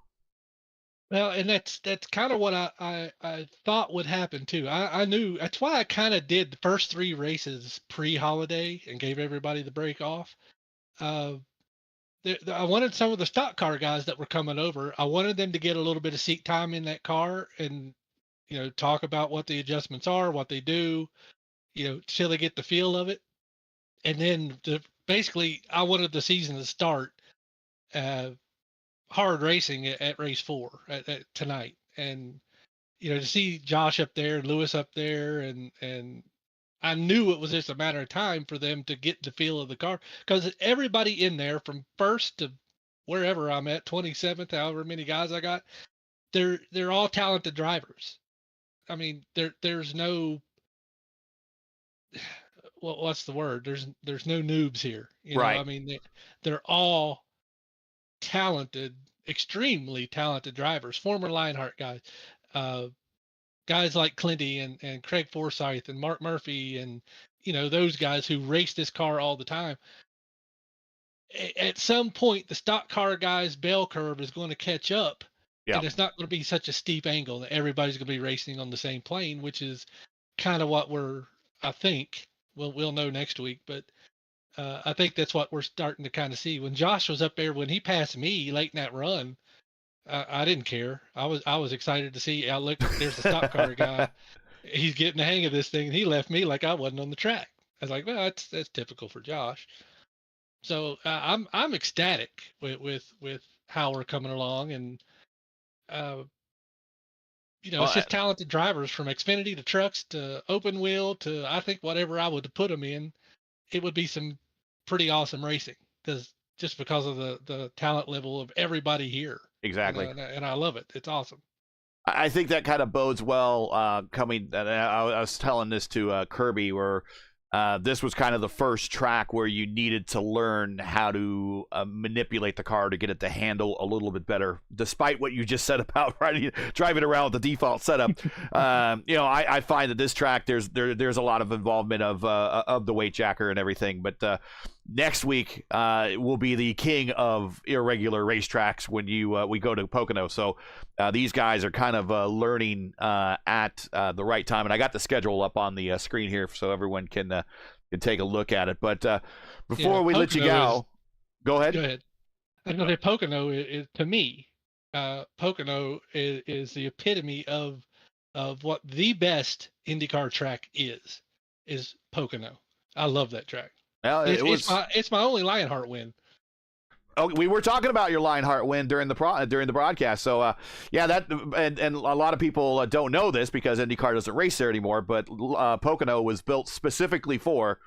Speaker 6: Well, and that's kind of what I thought would happen too. I knew that's why I kind of did the first 3 races pre-holiday and gave everybody the break off. I wanted some of the stock car guys that were coming over. I wanted them to get a little bit of seat time in that car and talk about what the adjustments are, what they do, till they get the feel of it. And then basically, I wanted the season to start. Hard racing at race 4 at tonight, and to see Josh up there and Lewis up there, and I knew it was just a matter of time for them to get the feel of the car because everybody in there from first to wherever I'm at 27th, however many guys I got, they're all talented drivers. I mean, there's no what's the word? There's no noobs here,
Speaker 1: right?
Speaker 6: I mean, they're all talented, extremely talented drivers, former Lionheart guys, guys like Clinty and Craig Forsyth and Mark Murphy and those guys who race this car all the time. At some point, the stock car guys' bell curve is going to catch up, and it's not going to be such a steep angle that everybody's going to be racing on the same plane, which is kind of what we're I think we'll know next week, but I think that's what we're starting to kind of see. When Josh was up there, when he passed me late in that run, I didn't care. I was excited to see. Look, there's the stock car guy. He's getting the hang of this thing. And he left me like I wasn't on the track. I was like, well, that's typical for Josh. So I'm ecstatic with how we're coming along, and it's just talented drivers from Xfinity to trucks to open wheel to I think whatever I would put them in, it would be some pretty awesome racing just because of the talent level of everybody here.
Speaker 1: Exactly.
Speaker 6: And I love it. It's awesome.
Speaker 1: I think that kind of bodes well coming. I was telling this to Kirby, where this was kind of the first track where you needed to learn how to manipulate the car to get it to handle a little bit better, despite what you just said about driving around with the default setup. I find that this track there's a lot of involvement of the weight jacker and everything, but next week will be the king of irregular racetracks when we go to Pocono. So these guys are kind of learning at the right time, and I got the schedule up on the screen here so everyone can take a look at it. But before we let you go, go ahead.
Speaker 6: Go ahead. I was going to say Pocono is to me. Pocono is the epitome of what the best IndyCar track is Pocono. I llove that track.
Speaker 1: Well,
Speaker 6: it's my only Lionheart win.
Speaker 1: Oh, we were talking about your Lionheart win during the broadcast. So that and a lot of people don't know this because IndyCar doesn't race there anymore. But Pocono was built specifically for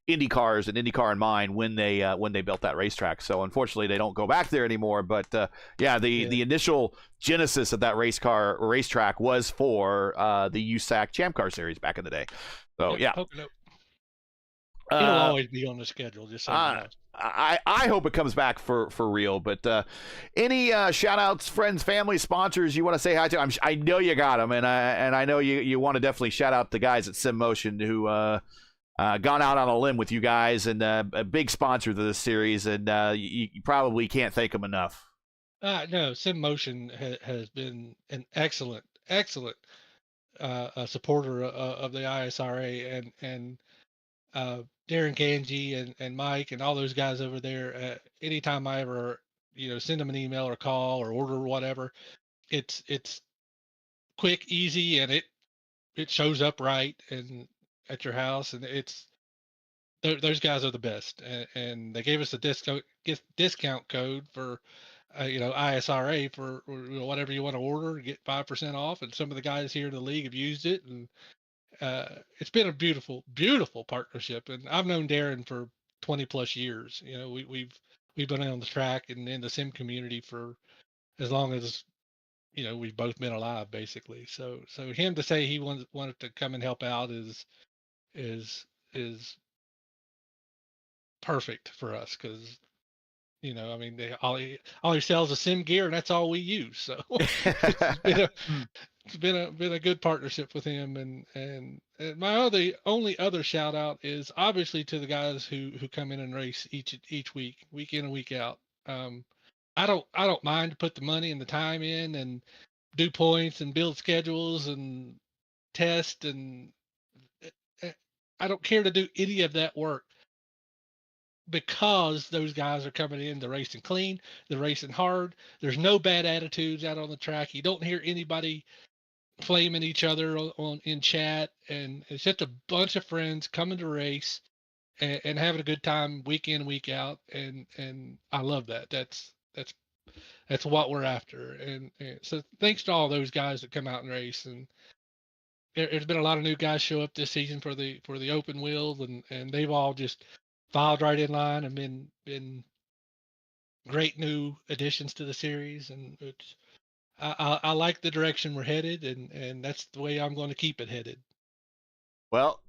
Speaker 1: IndyCars and IndyCar in mind when they built that racetrack. So unfortunately, they don't go back there anymore. But the initial genesis of that racetrack was for the USAC Champ Car Series back in the day. So
Speaker 6: Pocono. It'll always be on the schedule. Just so you know.
Speaker 1: I hope it comes back for real. But any shout outs, friends, family, sponsors you want to say hi to? I know you got them, and I know you want to definitely shout out the guys at SimMotion who gone out on a limb with you guys and a big sponsor of this series, and you probably can't thank them enough.
Speaker 6: No, SimMotion has been an excellent supporter of the ISRA and Darren Ganji and Mike and all those guys over there. Anytime I ever send them an email or call or order or whatever, it's quick, easy, and it shows up right and at your house, and those guys are the best, and they gave us a discount code for ISRA for whatever you want to order, get 5% off, and some of the guys here in the league have used it, and it's been a beautiful partnership. And I've known Darren for 20 plus years. We've been on the track and in the sim community for as long as we've both been alive, basically. So him to say he wanted to come and help out is perfect for us, because all he sells is sim gear, and that's all we use. So it's been a good partnership with him, and my only other shout out is obviously to the guys who come in and race each week in and week out. I don't mind to put the money and the time in and do points and build schedules and test, and I don't care to do any of that work, because those guys are coming in, they're racing clean, they're racing hard. There's no bad attitudes out on the track. You don't hear anybody flaming each other in chat, and it's just a bunch of friends coming to race and having a good time week in, week out, and I love that. That's what we're after, and so thanks to all those guys that come out and race. And there's been a lot of new guys show up this season for the open wheel, and they've all just filed right in line and been great new additions to the series, and I like the direction we're headed, and that's the way I'm going to keep it headed.
Speaker 1: Well,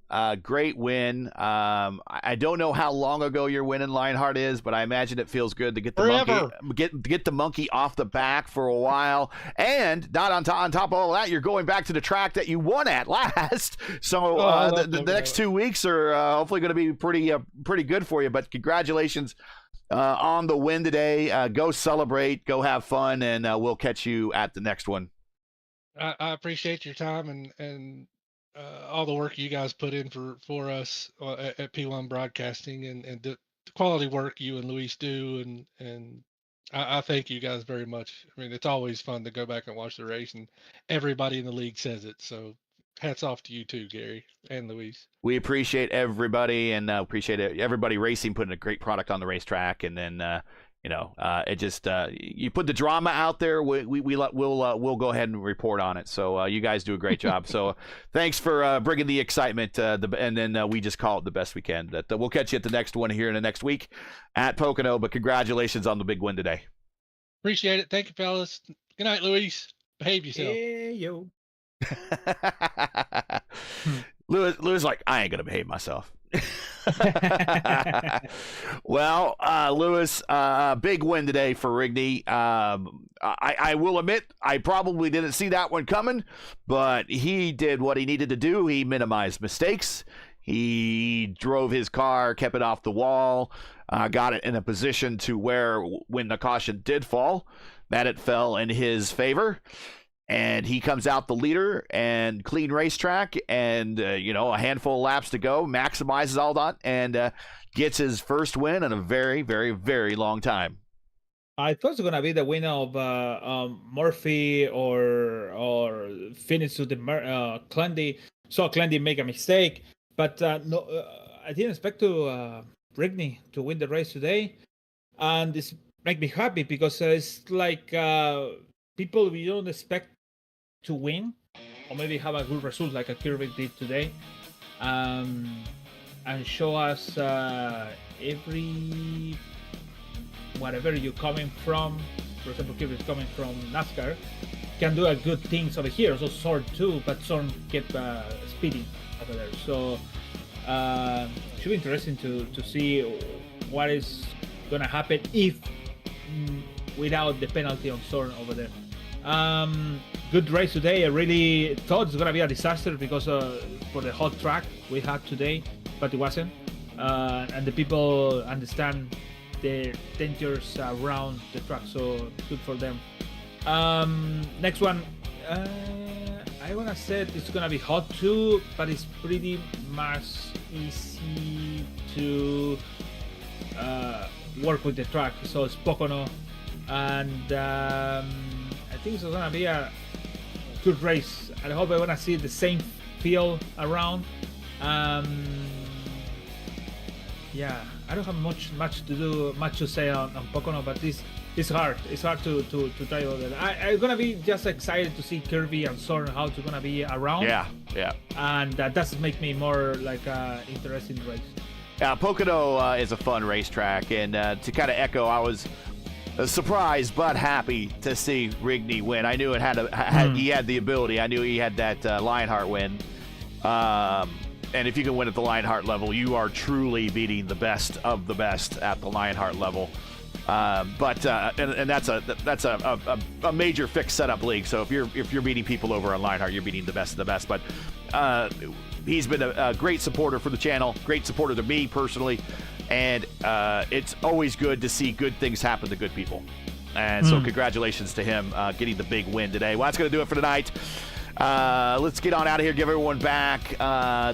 Speaker 1: great win. I don't know how long ago your win in Lionheart is, but I imagine it feels good to get the monkey off the back for a while. And not on top of all that, you're going back to the track that you won at last. So the next 2 weeks are hopefully going to be pretty good for you. But congratulations on the win today. Go celebrate, go have fun, and we'll catch you at the next one.
Speaker 6: I appreciate your time, and all the work you guys put in for us at P1 Broadcasting, and the quality work you and Luis do, and I thank you guys very much. I mean, it's always fun to go back and watch the race, and everybody in the league says it. So hats off to you too, Gary and Luis.
Speaker 1: We appreciate everybody, and appreciate everybody racing, putting a great product on the racetrack, and then it just you put the drama out there. We'll go ahead and report on it. So you guys do a great job. So thanks for bringing the excitement, and then we just call it the best we can. That we'll catch you at the next one here in the next week at Pocono. But congratulations on the big win today.
Speaker 6: Appreciate it. Thank you, fellas. Good night, Luis. Behave yourself.
Speaker 2: Hey, yo.
Speaker 1: Lewis like, I ain't gonna behave myself. Well, Lewis, big win today for Rigney. I will admit I probably didn't see that one coming, but he did what he needed to do. He minimized mistakes. He drove his car, kept it off the wall, got it in a position to where when the caution did fall, that it fell in his favor. And he comes out the leader and clean racetrack, and a handful of laps to go, maximizes all that, and gets his first win in a very, very, very long time.
Speaker 2: I thought it was gonna be the winner of Murphy or finish to the Clendy. Saw Clendy make a mistake, but no, I didn't expect to Rigney to win the race today, and this make me happy because it's like people we don't expect to win, or maybe have a good result like a Kirby did today, and show us every whatever you're coming from. For example, Kirby is coming from NASCAR, can do a good things over here. So Sword too, but Sword kept speeding over there. So should be interesting to see what is gonna happen if without the penalty on Sword over there. Good race today. I really thought it was gonna be a disaster because for the hot track we had today, but it wasn't. And the people understand the dangers around the track, so good for them. Next one, I wanna say it's gonna be hot too, but it's pretty much easy to work with the track. So it's Pocono, and I think it's gonna be a good race. I hope I wanna see the same feel around. Yeah, I don't have much to say on Pocono, but it's hard. It's hard to try all that. I'm gonna be just excited to see Kirby and Soren how it's gonna be around.
Speaker 1: Yeah.
Speaker 2: And that does make me more like interesting race.
Speaker 1: Yeah, Pocono is a fun racetrack, and to kind of echo, I was surprised but happy to see Rigney win. I knew it he had the ability. I knew he had that Lionheart win. And if you can win at the Lionheart level, you are truly beating the best of the best at the Lionheart level. But that's a major fixed setup league. So if you're beating people over on Lionheart, you're beating the best of the best. But he's been a great supporter for the channel, great supporter to me personally, and it's always good to see good things happen to good people. And so congratulations to him getting the big win today. Well, that's going to do it for tonight. Let's get on out of here, give everyone back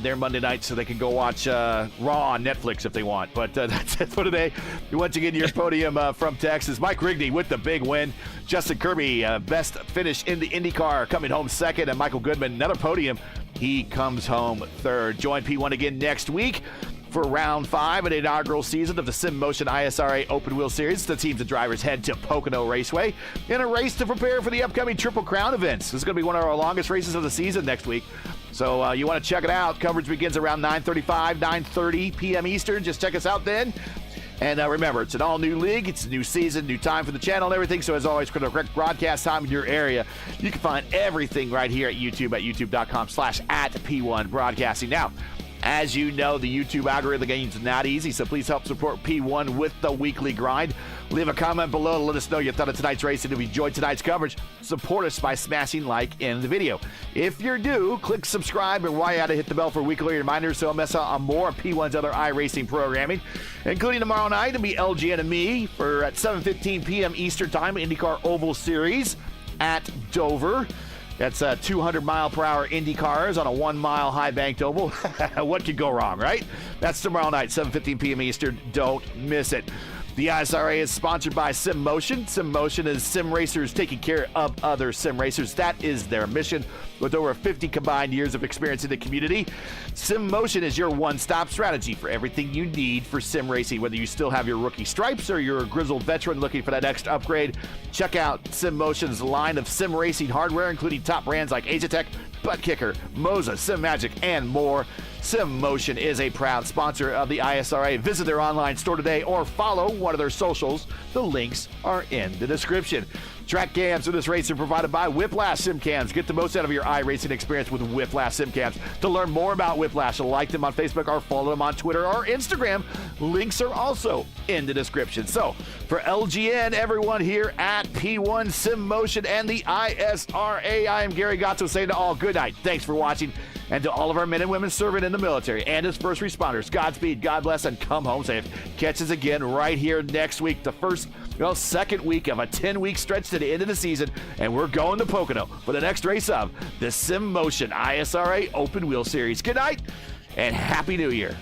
Speaker 1: their Monday night so they can go watch Raw on Netflix if they want. But that's it for today. Once again, your podium from Texas, Mike Rigney with the big win. Justin Kirby, best finish in the IndyCar, coming home second. And Michael Goodman, another podium. He comes home third. Join P1 again next week for round 5 of the inaugural season of the Sim Motion ISRA Open Wheel Series. The teams and drivers head to Pocono Raceway in a race to prepare for the upcoming Triple Crown events. This is going to be one of our longest races of the season next week. So you want to check it out. Coverage begins around 9:30 p.m. Eastern. Just check us out then. And remember, it's an all-new league. It's a new season, new time for the channel and everything. So as always, for the correct broadcast time in your area, you can find everything right here at YouTube at youtube.com/@P1 Broadcasting. Now, as you know, the YouTube algorithm game is not easy, so please help support P1 with the weekly grind. Leave a comment below to let us know your thought of tonight's race, and if you enjoyed tonight's coverage, support us by smashing like in the video. If you're new, click subscribe, and while you're at it, hit the bell for weekly reminders so you'll miss out on more of P1's other iRacing programming, including tomorrow night. It'll be LGN and me at 7:15 p.m. Eastern Time, IndyCar Oval Series at Dover. That's 200-mile-per-hour Indy cars on a 1-mile high-banked oval. What could go wrong, right? That's tomorrow night, 7:15 p.m. Eastern. Don't miss it. The ISRA is sponsored by SimMotion. SimMotion is sim racers taking care of other sim racers. That is their mission. With over 50 combined years of experience in the community, SimMotion is your one-stop strategy for everything you need for sim racing. Whether you still have your rookie stripes or you're a grizzled veteran looking for that next upgrade, check out SimMotion's line of sim racing hardware, including top brands like Asia-Tech, Buttkicker, Moza, SimMagic, and more. SimMotion is a proud sponsor of the ISRA. Visit their online store today or follow one of their socials. The links are in the description. Track cams for this race are provided by Whiplash Sim Cams. Get the most out of your iRacing experience with Whiplash Sim Cams. To learn more about Whiplash, like them on Facebook or follow them on Twitter or Instagram. Links are also in the description. So, for LGN, everyone here at P1 SimMotion and the ISRA, I am Gary Gatto saying to all, good night. Thanks for watching. And to all of our men and women serving in the military and as first responders, Godspeed, God bless, and come home safe. Catch us again right here next week, the second week of a 10-week stretch to the end of the season, and we're going to Pocono for the next race of the SimMotion ISRA Open Wheel Series. Good night, and Happy New Year.